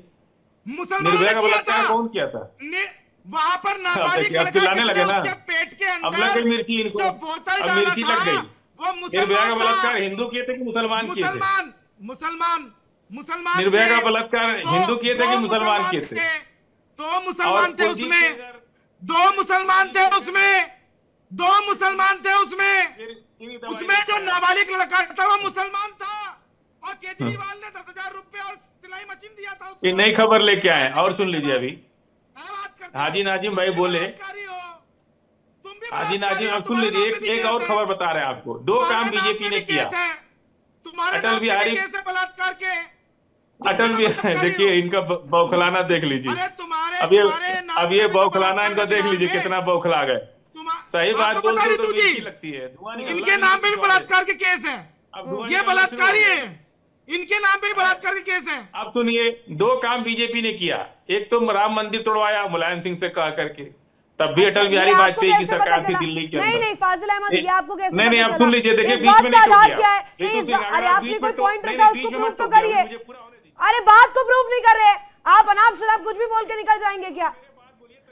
निर्भया का बलात्कार कौन किया था? वहां पर नाबालिग अब चिल्लाने लगे ना, पेट के अंदर अब लग गई मिर्ची इनको, अब मिर्ची लग गई। निर्भया का बलात्कार हिंदू किए थे कि मुसलमान किए थे? मुसलमान निर्भया का बलात्कार हिंदू किए थे कि मुसलमान किए थे? दो मुसलमान थे उसमें, दो मुसलमान थे उसमें, दो मुसलमान थे उसमें जो नाबालिग लड़का था वो मुसलमान था, और केजरीवाल ने 10,000 रुपए और सिलाई मशीन दिया था उसको। ये नई खबर लेके आए। और सुन लीजिए, अभी हाजी नाजिम भाई बोले, हाजी नाजिम अब सुन लीजिए, एक और खबर बता रहे हैं आपको। 2 काम बीजेपी ने किया। अटल बिहारी बलात्कार के, अटल बिहारी, देखिए इनका बौखलाना देख लीजिए। अब ये बौखलाना इनका देख लीजिए, कितना बौखला गए। सही बात बोलते तो मिर्ची लगती है। इनके नाम पे भी बलात्कार के केस है, ये बलात्कारी है, इनके नाम पे भी बलात्कार के केस है। अब सुनिए, 2 काम बीजेपी ने किया। एक तो राम मंदिर तोड़वाया मुलायम सिंह से कह करके, तब भी अटल बिहारी वाजपेयी की सरकार थी दिल्ली के अंदर। नहीं फाजिल अहमद, ये आपको कैसे नहीं नहीं, पता अब चला? सुन लीजिए, देखिए इस बीच बात में का नहीं आधार टोक क्या है? दिया। नहीं, अरे आपने कोई पॉइंट नहीं, रखा, बीच उसको में प्रूफ मत तो टोकिए, करिए। मुझे पूरा होने दीजिए। अरे बात को प्रूफ नहीं कर रहे आप, अनाप शनाप कुछ भी बोल के निकल जाएंगे क्या?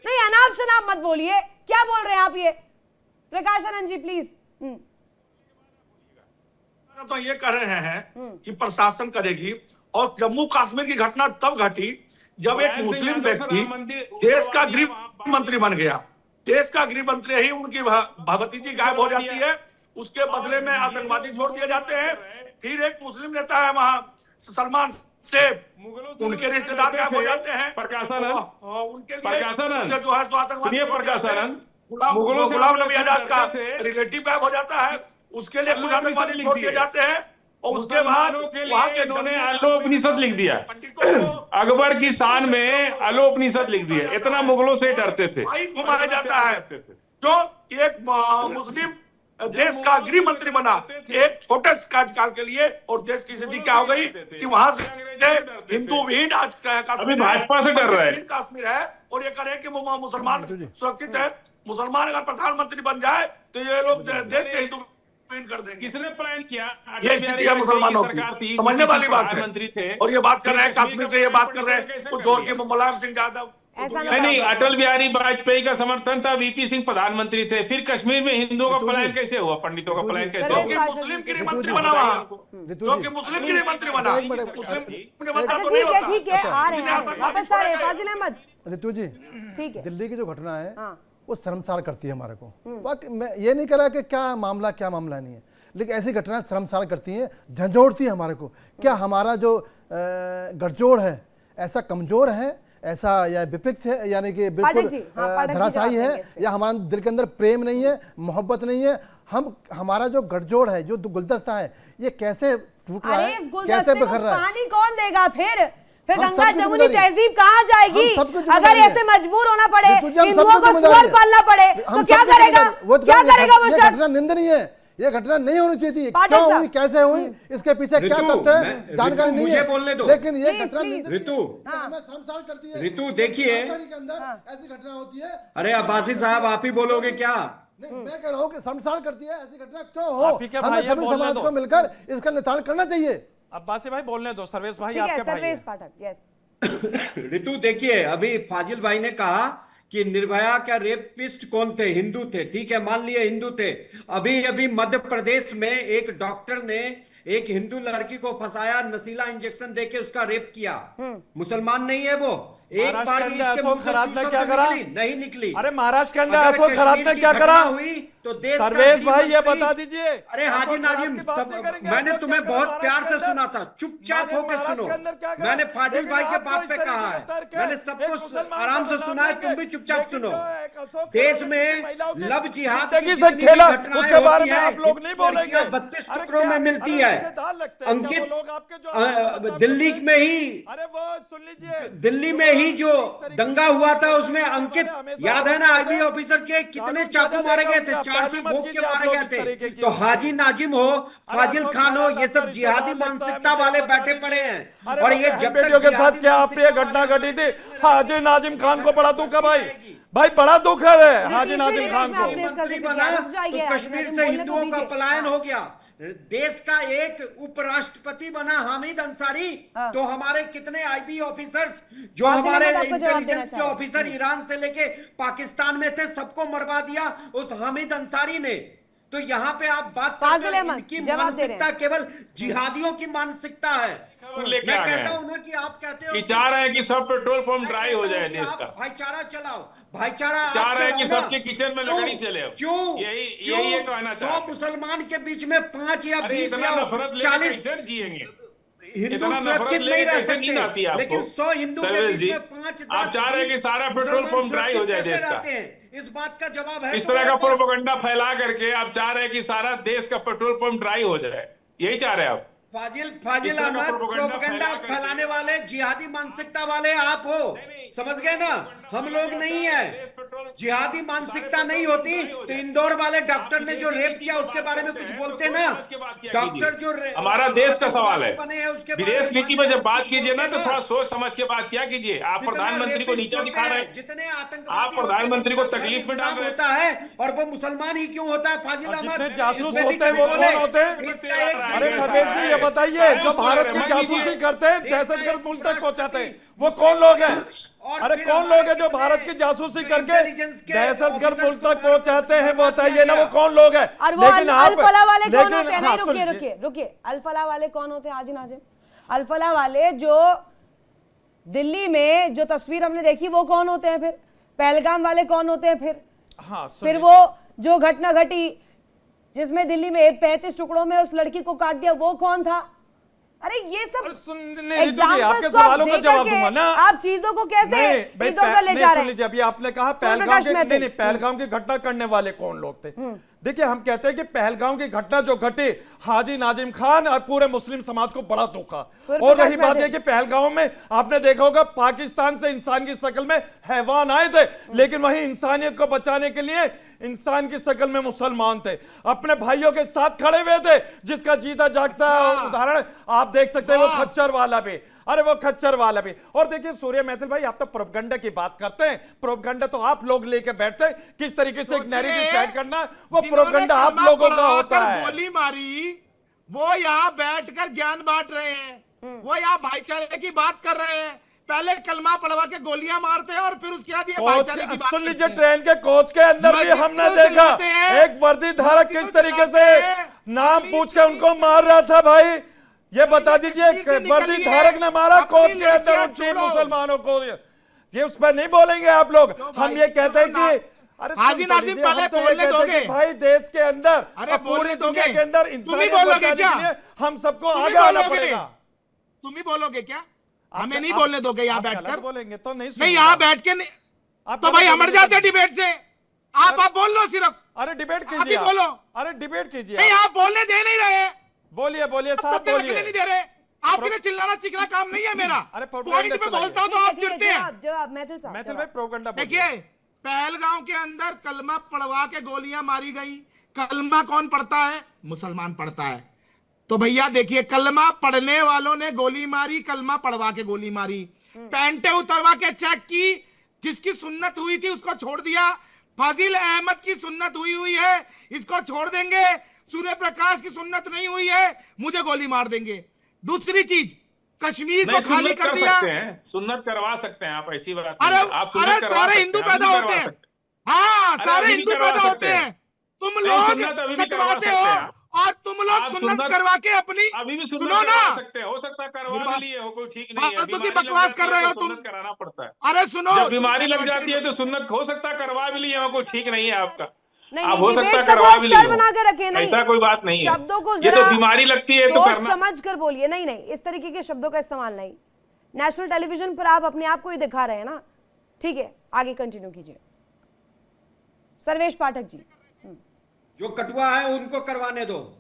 नहीं, अनाप शनाप मत बोलिए। क्या बोल रहे हैं आप ये? प्रकाश आनंद जी प्लीज। तो ये कह रहे हैं कि प्रशासन करेगी, और जम्मू कश्मीर की घटना तब घटी जब एक मुस्लिम व्यक्ति देश का गृह मंत्री बन गया। देश का गृह मंत्री ही उनकी भतीजी गायब हो जाती है, उसके बदले में आतंकवादी छोड़ दिए जाते हैं। फिर एक मुस्लिम नेता है वहां सलमान से, उनके रिश्तेदार गायब हो जाते हैं। प्रकाशानंद, उनके लिए प्रकाशानंद, जो है सो आतंकवादी सुनिए प्रकाशानंद, मुगलों से गुलाम नबी आजाद का रिलेटिव गायब हो जाता है, उसके लिए कुछ आतंकवादी छोड़ दिए जाते हैं। और उसके बाद वहां के इन्होंने अलोपनिषद लिख दिया। अकबर की शान में अलोपनिषद लिख दिया। इतना मुगलों से डरते थे। घुमाया जाता है जो एक मुस्लिम देश का गृह मंत्री बना एक छोटे कार्यकाल के लिए, और देश की स्थिति क्या हो गई कि वहां से हिंदू विहीन आज अभी भाजपा से डर रहा है। कश्मीर है, और ये कह रहे हैं कि मुसलमान सुरक्षित है। मुसलमान अगर प्रधानमंत्री बन जाए तो ये लोग देश से हिंदू कर देंगे। किसने प्लान किया? ये स्थिति है मुसलमानों की, समझने वाली बात है। मंत्री थे और ये बात कर रहे हैं कश्मीर से, ये बात कर रहे हैं कुछ और के मुलायम सिंह यादव। नहीं, अटल बिहारी वाजपेयी का समर्थन था, वीपी सिंह प्रधानमंत्री थे। फिर कश्मीर में हिंदुओं का पलायन कैसे हुआ? पंडितों का पलायन कैसे हुआ? मुस्लिम गृह मंत्री बना वहां, जो कि मुस्लिम गृह मंत्री बना। अच्छा ठीक है, आ रहे हैं वापस आ रहे हैं। फाजिल अहमद रितु जी, ठीक है। दिल्ली की जो घटना है हाँ। वो शर्मसार करती है हमारे को। वाकई मैं ये नहीं कह रहा कि क्या मामला नहीं है, लेकिन ऐसी घटनाएं शर्मसार करती हैं, झंझोड़ती है हमारे को। क्या हमारा जो गठजोड़ है ऐसा कमजोर है, ऐसा या विपक्ष है, यानी कि बिल्कुल धराशायी है, या हमारे दिल के अंदर प्रेम नहीं है, मोहब्बत नहीं है? हमारा जो गठजोड़ है, जो गुलदस्ता है, ये कैसे टूट रहा है, कैसे बिखर रहा है? पानी कौन देगा? फिर हम गंगा सबकी जमुनी जिम्मेदारी है। तहजीब कहाँ जाएगी? हम सबकी अगर जिम्मेदारी ऐसे है। मजबूर होना पड़े, रितु जी, हम हिंदुओं सबकी को जिम्मेदारी सुअर है। पालना पड़े, तो हम क्या सबकी करेगा? जिम्मेदारी- वो तो क्या करेगा वो ये शख्स? घटना निंदनीय है, ये घटना नहीं होनी चाहिए थी। पाठक क्यों साहब। हुई, कैसे हुई, इसके पीछे क्या रितु, तथ्य है, मैं- जानकारी रितु, नहीं मुझे है, बोलने दो। लेकिन ये Please, घटना please। निंदनीय रितु, है, हमें शर्मसार करती है। रितु, देखिए। राजधानी के अंदर ऐसी घटना होती है। अरे अब्बासी साहब, आप ही बोलोगे क्या? नहीं, मैं कह रहा हूँ कि शर्मसार करती है, ऐसी घटना क्यों हो? आप ही के भाई हमें है, सभी बोलने समाज दो। को मिलकर इसका निदान करना चाहिए। अब्बासी भाई बोलने दो, सर्वेश भाई ठीक है, आपके भाई सर्वेश हैं। पाठक, यस। रितु, देखिए, अभी फाजिल भाई ने कहा कि निर्भया का रेपिस्ट कौन थे? हिंदू थे। ठीक है, मान लिए हिंदू थे। अभी अभी मध्य प्रदेश में एक डॉक्टर ने एक हिंदू लड़की को फंसाया, नशीला इंजेक्शन देके उसका रेप किया। मुसलमान नहीं है वो। एक महाराष्ट्र बार के भी अंदर इसके अशोक मुंह से खरात ने चूसम क्या तो करा? नहीं निकली। अरे महाराष्ट्र के अंदर अगर अशोक खरात कश्मीर ने की क्या घटना करा? हुई तो देश का सर्वेश भाई ये गृह बता मंत्री- दीजिए। अरे हाजी अशोक खरात नाजिम, की बात सब नहीं करेंगे, मैंने अशोक तुम्हें क्या करा बहुत प्यार महाराष्ट्र से के सुना अंदर? था, चुपचाप मैंने होकर महाराष्ट्र सुनो। के अंदर क्या करा? मैंने फाजिल लेकिन भाई के आपको बात इस पे तरीके कहा से है, तर्क है, मैंने एक सबको मुसलमान आराम का से बदनाम सुना है, करके, तुम भी चुपचाप लेकिन सुनो। जो एक अशोक देश खरात में की महिलाओं की लव जिहाद जिंदगी की से जितनी खेला, भी घटनाएं उसके बारे होती में हैं, आप लोग नहीं बोलेंगे। 32 अरे टुकड़ों क्या- में मिलती अरे है। मजेदार लगते हैं क्या अंकित, वो लोग आपके जो दिल्ली में ही, अरे वो सुन लीजिए, दिल्ली में ही जो दंगा हुआ था उसमें अंकित, याद है ना, आईबी ऑफिसर के कितने चाकू मारे गए थे? 400 भोग के मारे गए थे। तो हाजी नाजिम हो, फाजिल खान हो, ये सब जिहादी मानसिकता वाले बैठे पड़े हैं। और ये जब तक बेटियों के साथ जिहादी क्या अप्रिय मानसिकता घटना वाले घटी थी? बैठे हाजी नाजिम खान को बड़ा दुख है भाई बड़ा दुख है हाजी नाजिम खान को। आपने इसका मंत्री जिक्र बना किया, रुक जाइए, तो आज कश्मीर नाजिम से बोलने तो हिंदुओं का दीजिए। पलायन हाँ। हो गया। देश का एक उपराष्ट्रपति बना हामिद अंसारी, हाँ। तो हमारे कितने आईबी ऑफिसर्स जो फाजिल हमारे अहमद आपको जवाब देना इंटेलिजेंस के चाहेंगे। ऑफिसर ईरान से लेके पाकिस्तान में थे, सबको मरवा दिया उस हामिद अंसारी ने। तो यहाँ पे आप बात फाजिल करते हैं, अहमद, इनकी जवाब दे रहे हैं। मानसिकता केवल जिहादियों की मानसिकता है। खबर लेके मैं आ गए कहता हैं हूं ना कि आप कहते हो कि चाह रहे हैं कि सब पेट्रोल पंप मैं ड्राई हो कहता हूं जाए कि देश आप का। भाईचारा चलाओ, भाईचारा आप चाह रहे हैं कि चलाओ ना। सबके किचन में क्यों? लकड़ी चले अब। क्यों? यही ये कहना चाहते 100 हैं। मुसलमान के बीच में 5 या अरे 20 इतना या नफरत लेके 40 कैसे जिएंगे? हिंदू इतना नफरत सुरक्षित लेके नहीं रह कैसे नींद आती है सकते, आपको? लेकिन 100 हिंदू के सर्वेश बीच जी, में 5 आप चाह रहे हैं कि सारा पेट्रोल पंप ड्राई हो जाए देश का। इस बात का जवाब है इस तुम्हारे तरह का पास? प्रोपेगेंडा फैला करके आप चाह रहे हैं कि सारा देश का पेट्रोल पंप ड्राई हो जाए, यही चाह रहे हैं आप? फाजिल इस तरह का अहमद, प्रोपेगेंडा प्रोपेगेंडा फैला करके- फैलाने वाले, जिहादी मानसिकता वाले आप हो। समझ गए ना? हम लोग नहीं है। जिहादी मानसिकता नहीं होती तो इंदौर वाले डॉक्टर ने जो रेप किया उसके बारे में कुछ बोलते ना। डॉक्टर जो हमारा देश का सवाल है। बने हैं उसके बारे विदेश नीति में जब बात कीजिए ना तो बोलते थोड़ा सोच समझ के बात किया कीजिए। आप जितना प्रधानमंत्री को रेपिस्ट नीचा होते दिखा रहे हैं, जितने आतंकवादी आप प्रधानमंत्री को होते हैं, तकलीफ में इस्लाम डाल रहे हैं। होता है, और वो मुसलमान ही क्यों होता है? फाजिल और अहमद, जितने जासूस इसमें भी होते हैं कभी वो बोले, कौन होते हैं? इसका एक अरे वीडियो सर्वेश जी ये बताइए, जो भारत की जासूसी करते हैं, दहशतगर्द मुल्क तक पहुंचाते हैं, वो कौन लोग हैं? अरे कौन लोग हैं जो भारत की जासूसी करके दहशतगर्द मुल्क तक पहुंचाते हैं? वो बताइए ना, वो कौन लोग हैं? और वो अल-फलाह वाले कौन होते हैं? नहीं, रुकिए रुकिए रुकिए, अल-फलाह वाले कौन होते हैं हाजी नाजिम? अल-फलाह वाले जो दिल्ली में जो तस्वीर हमने देखी वो कौन होते हैं? फिर पहलगाम वाले कौन होते हैं? फिर वो जो घटना घटी जिसमें दिल्ली में 35 टुकड़ों में उस लड़की को काट दिया, वो कौन था? अरे ये सब आपके सवालों का जवाब दूंगा ना। आप चीजों को कैसे इधर-उधर ले जा रहे हैं? अभी आपने कहा पहलगाम की घटना करने वाले कौन लोग थे? देखिए, हम कहते हैं कि पहलगाम की घटना जो घटी, हाजी नाजिम खान और पूरे मुस्लिम समाज को बड़ा धोखा। और रही बात है कि पहलगाम में आपने देखा होगा पाकिस्तान से इंसान की शक्ल में हैवान आए थे, लेकिन वहीं इंसानियत को बचाने के लिए इंसान की शक्ल में मुसलमान थे, अपने भाइयों के साथ खड़े हुए थे, जिसका जीता जागता उदाहरण आप देख सकते हैं। वो खच्चर वाला भी, अरे वो खच्चर वाला भी। और देखिए सूर्य मैथिल भाई, आप तो प्रोपेगेंडा की बात करते हैं, प्रोपेगेंडा तो आप लोग लेके बैठते हैं, किस तरीके से एक नैरेटिव सेट करना, वो प्रोपेगेंडा आप लोगों का होता है। गोली मारी, वो यहाँ बैठकर ज्ञान बांट रहे हैं, वो यहाँ भाईचारे की बात कर रहे हैं। पहले कलमा पढ़वा के गोलियां मारते हैं और फिर उसके बाद ये भाईचारे की बात सुन लीजिए, करते हैं। ट्रेन के कोच के अंदर भी हमने देखा एक वर्दी धारक किस तरीके से नाम पूछ के उनको मार रहा था। भाई ये बता दीजिए, वर्दी धारक ने मारा कोच के अंदर उन 3 मुसलमानों को। ये उस पर नहीं बोलेंगे आप लोग। क्यों हम भाई? ये कहते हैं क्यों कि अरे हाजी सुन तो नाजिम लीजिए, पहले हम तो ये बोलने कहते हैं दोगे? कि भाई देश के अंदर अरे और पूरी बोलने दुनिया दोगे? के अंदर तुम ही इंसानियत बोलोगे बचाने क्या? के लिए हम सबको तुम ही आगे आना बोलोगे? पड़ेगा। तुम ही बोलोगे क्या? हमें आप- नहीं आप- बोलने दोगे यहाँ आप गलत बैठकर? बोलेंगे तो नहीं नहीं सुनूंगा। यहाँ बैठ के नहीं, आप तो गलत भाई हम बोलेंगे हट जाते तो- डिबेट से। आप बोल लो सिर्फ। अरे डिबेट आप ही कीजिए बोलो। अरे डिबेट कीजिए नहीं आप बोलने दे नहीं रहे, बोलिए बोलिए साहब तब तक बोलिए। नहीं दे रहे। आपके लिए चिल्लाना चिकना काम नहीं है मेरा। अरे प्रोपेगेंडा पॉइंट पे चलाइए। बोलता हूँ तो आप चिढ़ते हैं। जवाब मैथिल साहब, मैथिल जवाब। भाई प्रोपेगेंडा बोलिए। देखिए पहलगांव के अंदर कलमा पढ़वा के गोलियां मारी गई। कलमा कौन पढ़ता है? मुसलमान पढ़ता है। तो भैया देखिए कलमा पढ़ने वालों ने गोली मारी, कलमा पढ़वा के गोली मारी, पैंटे उतरवा के चेक की, जिसकी सुन्नत हुई थी उसको छोड़ दिया। फाजिल अहमद की सुन्नत हुई है, इसको छोड़ देंगे। सूर्य प्रकाश की सुन्नत नहीं हुई है, मुझे गोली मार देंगे। दूसरी चीज, कश्मीर को नहीं, खाली सुन्नत कर कर दिया। सकते हैं, सुन्नत करवा सकते हैं आप, ऐसी बात अरे नहीं है। आप सुन्नत अरे करवा सारे सकते हिंदू हैं, अभी पैदा भी होते करवा हैं। सकते हाँ अरे सारे अभी भी हिंदू करवा पैदा सकते होते हैं। हैं। तुम नहीं, लोग सुन्नत अभी भी करवा कटवाते सकते हो हैं। और तुम लोग आप सुन्नत सुन्नत करवा के अपनी अभी भी सुन्नत सुनो ना, करवा सकते हैं, हो सकता है करवा भी लिए हो, कोई ठीक नहीं है। फालतू की बीमारी लग बकवास जाती कर है रहे तो हो तुम। सुन्नत कराना पड़ता है। अरे सुनो, जब बीमारी लग जाती है तो सुन्नत हो सकता है करवा भी लिए हो, कोई ठीक नहीं है आपका। नहीं, आप नहीं, हो सकता है डिबेट का करवा थोड़ा भी स्तर लिए बना हो, के रखें। नहीं, ऐसा कोई बात नहीं है। शब्दों को ये तो जरा बीमारी लगती है तो सोच करना। समझ कर बोलिए। नहीं नहीं, इस तरीके के शब्दों का इस्तेमाल नहीं। नेशनल टेलीविजन पर आप अपने आप को ही दिखा रहे हैं ना। ठीक है, आगे कंटिन्यू कीजिए। सर्वेश पाठक जी। जो कटुआ है उनको करवाने दो।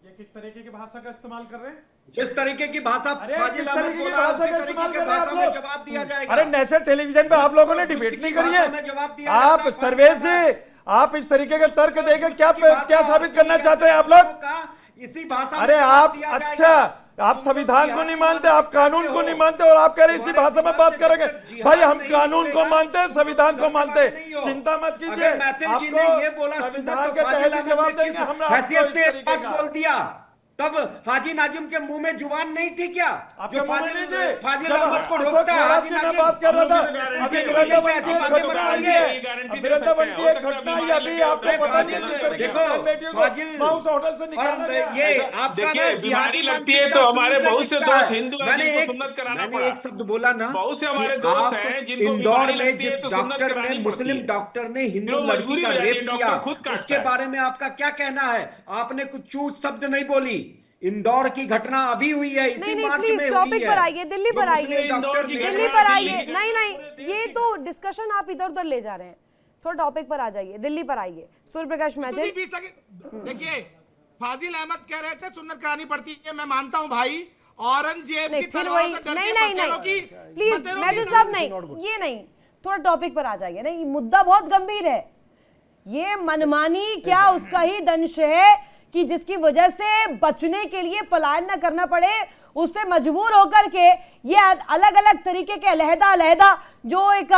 ये किस तरीके की भाषा का इस्तेमाल कर रहे हैं? जिस तरीके की भाषा अरे फाजिल किस अहमद तरीके की बोला, भाषा उसी का तरीके इस्तेमाल की कर रहे हैं भाषा आप में लोग? जवाब दिया जाएगा। अरे नेशनल टेलीविजन पे आप लोगों ने पुस्तक डिबेट नहीं की करी भाषा है। में जवाब दिया आप जाता है। सर्वेश जी, आप इस तरीके के तर्क देके क्या साबित करना चाहते हैं आप लोग? इसी भाषा में अरे जवाब आप दिया जाएगा। अच्छा, आप संविधान को नहीं मानते, आप कानून को नहीं मानते और आप कह रहे इसी भाषा में बात करेंगे। भाई हम कानून को मानते हैं, संविधान को मानते हैं, चिंता मत कीजिए। अगर मैथिल जी ने ये बोला संविधान तो के फाजिल तहत ही अहमद जवाब ने देंगे। किस हम आपको हैसियत इस से तरीके बात का बोल दिया? तब हाजी नाजिम के मुंह में जुबान नहीं थी क्या? आपके मुंह में नहीं थे। फाजिल जब अहमद को अशोक रोकता है गहलोत हाजी जी मैं नाजिम। बात कर रहा था, गारंटी अभी दे वृंदावन ऐसी की बातें एक मत घटना आई करिए। है। वृंदावन की एक घटना आई अभी, आपको पता नहीं किस तरीके से देखो, बेटियों को फाजिल माउस होटल से निकाला और गया। ये आपका देखिए, ना बीमारी जिहादी लगती है मानसिकता तो हमारे शुरू से बहुत से दिखता दोस्त है। हिंदू हैं मैंने जिनको एक सुन्नत कराना मैंने पड़ा। एक शब्द बोला ना बहुत से कि हमारे दोस्त आप हैं जिनको इंदौर बीमारी में लगती है जिस तो सुन्नत डॉक्टर करानी ने पड़ती मुस्लिम है। डॉक्टर ने हिंदू फिर वो लड़की मजबूरी का हो जाती है, रेप डॉक्टर किया, खुद काटता उसके है। बारे में आपका क्या कहना है? आपने कुछ चूत शब्द नहीं बोली। इंदौर की घटना अभी हुई है, इसी नहीं नहीं, मार्च प्लीज में हुई टॉपिक है। पर आइए, दिल्ली जो पर मुस्लिम आइए, डॉक्टर ने दिल्ली पर आइए। नहीं नहीं, ये तो डिस्कशन आप इधर उधर ले जा रहे हैं। थोड़ा टॉपिक पर आ जाइए, दिल्ली पर आइए। सूर्य प्रकाश मैथिल। देखिए फाजिल अहमद कह रहे थे सुन्नत करानी पड़ती है, मैं मानता हूं भाई। औरंगजेब नहीं की फिर तलवार वही, से डर नहीं के नहीं बतेरों नहीं, की- प्लीज बतेरों मैथिल की- साहब नहीं, ये नहीं, थोड़ा टॉपिक पर आ जाइए। नहीं, मुद्दा बहुत गंभीर है। ये मनमानी क्या उसका ही दंश है कि जिसकी वजह से बचने के लिए पलायन न करना पड़े, उससे मजबूर होकर के ये अलग अलग तरीके के अलहदा जो एक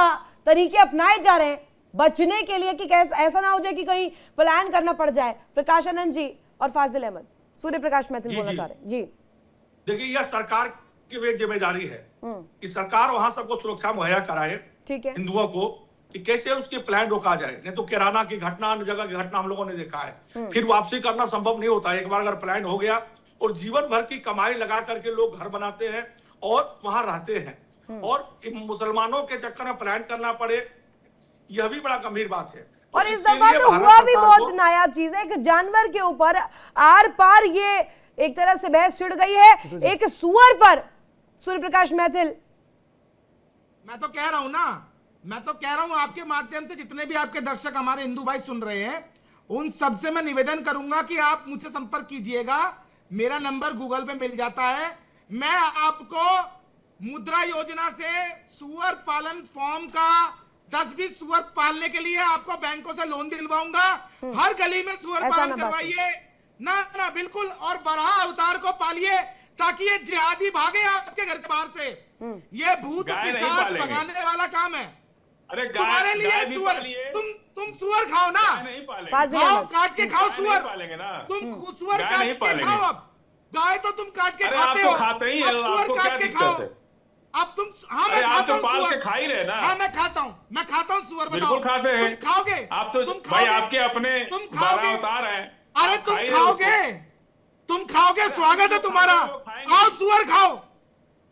तरीके अपनाए जा रहे हैं बचने के लिए कि ऐसा ना हो जाए कि कहीं पलायन करना पड़ जाए। प्रकाश आनंद जी और फाजिल अहमद। सूर्य प्रकाश मैथिल बोलना चाह रहे हैं जी। देखिए यह सरकार की वे जिम्मेदारी है कि सरकार वहां सबको सुरक्षा मुहैया कराए, ठीक है, हिंदुओं को, कि कैसे उसके प्लान रोका जाए। नहीं तो किराना की घटना, अन्य जगह की घटना हम लोगों ने देखा है, फिर वापसी करना संभव नहीं होता। एक बार अगर प्लान हो गया और जीवन भर की कमाई लगा करके लोग घर बनाते हैं और वहां रहते हैं, और मुसलमानों के चक्कर में प्लान करना पड़े, यह भी बड़ा गंभीर बात है। और इस इसके दफा लिए तो भारत हुआ भी सरकार बहुत को- नायाब चीज है कि जानवर के ऊपर आर पार ये एक तरह से बहस छिड़ गई है, एक सुअर पर। सूर्य प्रकाश मैथिल। मैं तो कह रहा हूं ना, मैं तो कह रहा हूं आपके माध्यम से जितने भी आपके दर्शक हमारे हिंदू भाई सुन रहे हैं, उन सबसे मैं निवेदन करूंगा कि आप मुझसे संपर्क कीजिएगा। मेरा नंबर गूगल पे मिल जाता है। मैं आपको मुद्रा योजना से सुअर पालन फॉर्म का 10-20 सुअर पालने के लिए आपको बैंकों से लोन दिलवाऊंगा। हर गली में सुअर ऐसा पालन ना बात करवाइए ना ना, बिल्कुल। और बरहा अवतार को पालिए ताकि ये जिहादी भागे आपके घर के बाहर से। ये भूत गाय नहीं पिशाच पालेंगे। भगाने वाला काम है अरे तुम्हारे लिए। गाय भी सुअर पालिए, तुम सुअर खाओ ना, गाय नहीं पालेंगे। फाजिल खाओ, अहमद। काट के खाओ गाय सुअर। नहीं पालेंगे ना। तुम सुअर गाय काट नहीं के पालेंगे। खाओ। अब गाय तो तुम काट के अरे आप खाते तो हो, खाते ही हैं, अब सुअर आपको क्या काट के दिक्कत खाओ। है? अब तुम, हाँ अरे मैं आप खाता तो हूँ पाल के सुअर। खा ही रहे ना। हाँ मैं खाता हूँ सुअर। बताओ बिल्कुल खाते हैं। तुम खाओगे? आप तो तुम भाई खाओगे? आपके अपने तुम 12 खाओगे? अवतार हैं। अरे आप तुम खा ही रहे हो उसको। खाओगे, तुम खाओगे, स्वागत है तुम्हारा। खाएंगे। आओ सुअर खाओ।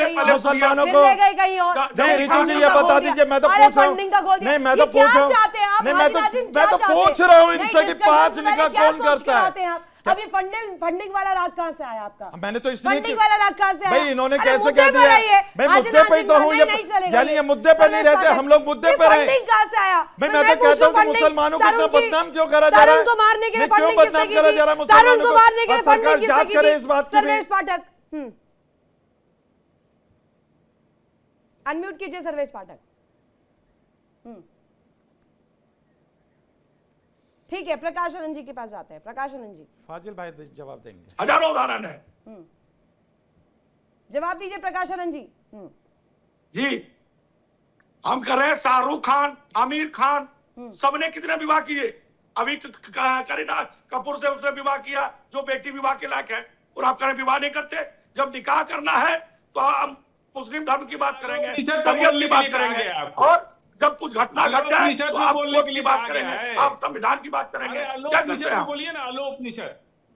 कहीं और, मुसलमानों फिर को ले गए कहीं और। नहीं रितु जी फंडिंग ये का बता खोल दिया। दीजिए, मैं तो अरे पूछ रहा हूँ। फंडिंग का खोल दिया। नहीं मैं ये तो पूछ क्या रहा हूँ। चाहते हैं आप? नहीं हादी नाज़िम, मैं क्या तो चाहते पूछ हैं? रहा हूँ नहीं, इनसे कि डिस्कशन 5 से पहले निकाह क्या कौन सोच के करता आते हैं है। आप? अब ये फंडिंग वाला राग कहाँ से आया आपका? मैंने तो इसलिए फंडिंग वाला राग कहाँ से आया? भाई इन्होंने अरे कैसे मुद्दे कह पर दिया? रहिए। भाई आज मुद्दे पे ही तो हूँ, नहीं चलेगा यानी ये मुद्दे पे नहीं रहते, हम लोग मुद्दे पे रहे। फंडिंग कहाँ से आया? भाई मैं तो कहता हूँ कि मुसलमानों को इतना बदनाम क्यों करा जा रहा है? तरुण को मारने के लिए क्यों फंडिंग बदनाम करा जा रहा है मुसलमानों तरुण को मारने के लिए सरकार फंडिंग जांच किसने करे की इस बात थी? की भी। सर्वेश पाठक, अनम्यूट कीजिए सर्वेश पाठक। ठीक है, प्रकाश आनंद जी के पास जाते हैं। प्रकाश आनंद जी, फाजिल भाई जवाब देंगे। हजारों उदाहरण है। जवाब दीजिए प्रकाश आनंद जी। जी, हम कर रहे हैं शाहरुख खान, आमिर खान, सबने कितने विवाह किए। अभी करीना कपूर से उसने विवाह किया जो बेटी विवाह के लायक है, और आप करें विवाह नहीं करते। जब निकाह करना है तो हम मुस्लिम धर्म की बात करेंगे, शरीयत की बात करेंगे, और जब कुछ घटना घट जाए तो आप कोर्ट की बात करेंगे, आप संविधान की बात करेंगे। क्या करते हैं? बोलिए ना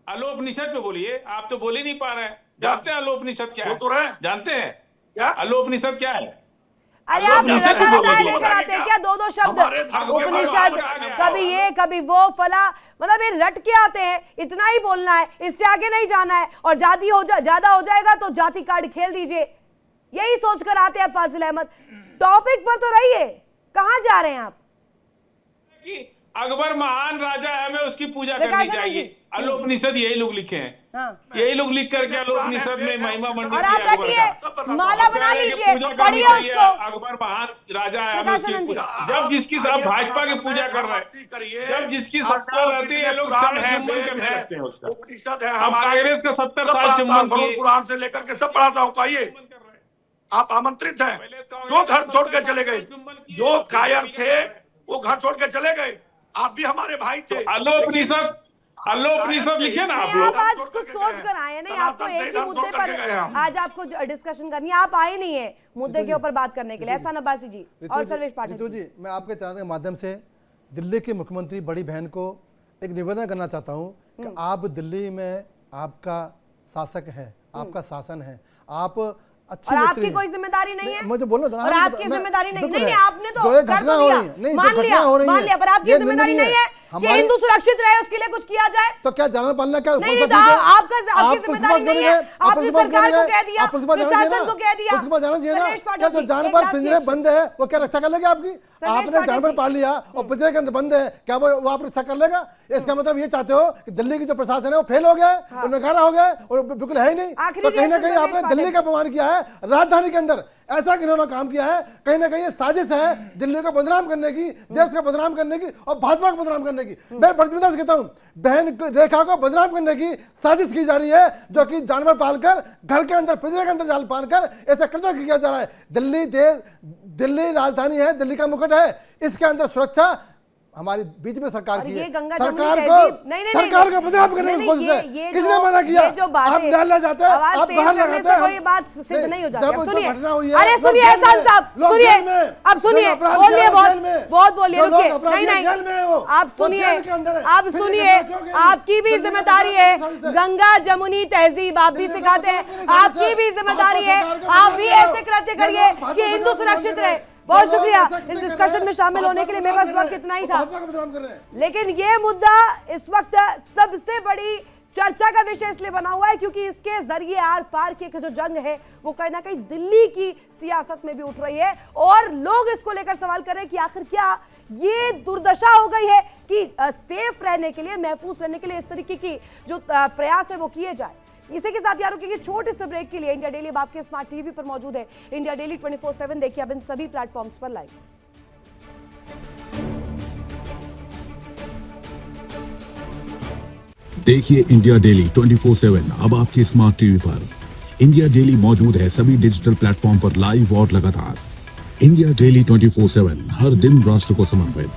अलोपनिषद पे बोलिए। आप तो बोल ही नहीं पा रहे हैं। जानते हैं अलोपनिषद क्या है? तो रहे जानते हैं क्या अलोपनिषद क्या है? अरे आप लेकर आते हैं क्या दो शब्द? उपनिषद, कभी ये कभी वो, फला, मतलब ये रट के आते हैं। इतना ही बोलना है, इससे आगे नहीं जाना है, और ज्यादा हो जाएगा तो जाति कार्ड खेल दीजिए, यही सोचकर आते हैं फाजिल अहमद। टॉपिक पर तो रहिए, कहां जा रहे हैं आप? कि अकबर महान राजा है, हमें उसकी पूजा करनी चाहिए। अलोपनिषद यही लोग लिखे हैं। हाँ। यही लोग लिख करके अलोपनिषद में महिमा मंडित और आप किया अकबर रखिए, का। माला बना लीजिए, पढ़िए उसको। अकबर महान राजा है, हमें उसकी पूजा। जब जिसकी सब भाजपा की पूजा कर रहे हैं, जब जिसकी सरकार रहती है, लोग चुम्बन करने लगते हैं उसका। उपनिषद है, अब कांग्रेस का 70 साल चुम्बन किए। कुरान से लेकर के सब पढ़ाता हूँ। आइए, आप आमंत्रित हैं। क्यों घर छोड़ के चले गए? जो कायर थे वो घर छोड़ के चले गए। आप भी हमारे भाई थे। अलोपनिषद लिखे ना आप आप लोग। आज कुछ सोच कर आए नहीं, आपको एक ही मुद्दे पर आज आपको डिस्कशन करनी है। आप आए नहीं है मुद्दे के ऊपर बात करने के लिए। ऐसा नब्बासी जी और सर्वेश पाठक जी, मैं आपके चैनल के माध्यम से दिल्ली की मुख्यमंत्री बड़ी बहन को एक निवेदन करना चाहता हूँ कि आप दिल्ली में आपका शासक है, आपका शासन है, आप और आपकी कोई जिम्मेदारी नहीं है। मुझे बोलो और आपकी जिम्मेदारी नहीं। नहीं, आपने तो जो घटना हो रही है, मान लिया, पर आपकी जिम्मेदारी नहीं है कि हिंदू सुरक्षित रहे, उसके लिए कुछ किया जाए। तो क्या जानवर पालना क्या नहीं, आपकी जिम्मेदारी नहीं है। आपने सरकार को कह दिया, प्रशासन को कह दिया। क्या जो जानवर पिंजरे बंद है वो क्या रक्षा कर लेगा आपकी? आपने जानवर पाल लिया और पिंजरे के अंदर बंद है, क्या वो आप रक्षा कर लेगा? इसका मतलब ये चाहते हो कि दिल्ली की जो प्रशासन है वो फेल हो गया है, वो नकारा हो गया और बिल्कुल है ही नहीं। तो कहीं ना कहीं आपने दिल्ली का अपमान किया है। राजधानी के अंदर ऐसा इन्होंने काम किया है, कहीं ना कहीं ये साजिश है दिल्ली को बदनाम करने की, देश को बदनाम करने की और भाजपा को बदनाम करने की। मैं बड़ी से कहता हूं, बहन रेखा को बदनाम करने की साजिश की जा रही है, जो कि जानवर पालकर घर के अंदर पिंजरे के अंदर जाल पालकर ऐसा कृत्य किया जा रहा है। दिल्ली राजधानी है, दिल्ली का मुकुट है, इसके अंदर सुरक्षा हमारी बीजेपी सरकार की है। सरकार को बदनाम करने की कोशिश है। किसने मना किया? आप डालना चाहते हैं, आप बाहर लगाते हैं। कोई बात सिद्ध नहीं हो जाती। सुनिए, अरे सुनिए एहसान साहब, सुनिए, अब सुनिए, बोलिए, बहुत बोलिए, रुकिए। नहीं, आप सुनिए, आपकी भी जिम्मेदारी है। गंगा जमुनी तहजीब आप भी सिखाते हैं, आपकी भी जिम्मेदारी है। आप भी ऐसे कृत्य करिए कि हिंदू सुरक्षित रहे। बहुत शुक्रिया इस डिस्कशन में शामिल होने के लिए। मेरे पास वक्त इतना ही था, लेकिन ये मुद्दा इस वक्त सबसे बड़ी चर्चा का विषय इसलिए बना हुआ है क्योंकि इसके जरिए आर पार की जो जंग है वो कहीं ना कहीं दिल्ली की सियासत में भी उठ रही है, और लोग इसको लेकर सवाल कर रहे हैं कि आखिर क्या ये दुर्दशा हो गई है कि सेफ रहने के लिए, महफूज रहने के लिए इस तरीके की जो प्रयास है वो किए जाए। इसी के साथ यारों की छोटे से ब्रेक के लिए इंडिया डेली अब आपके स्मार्ट टीवी पर मौजूद है। इंडिया डेली 24/7 देखिए अब इन सभी प्लेटफॉर्म्स पर लाइव। देखिए इंडिया डेली 24/7 अब आपके स्मार्ट टीवी पर। इंडिया डेली मौजूद है सभी डिजिटल प्लेटफॉर्म पर लाइव और लगातार। इंडिया डेली 24/7 हर दिन राष्ट्र को समर्पित।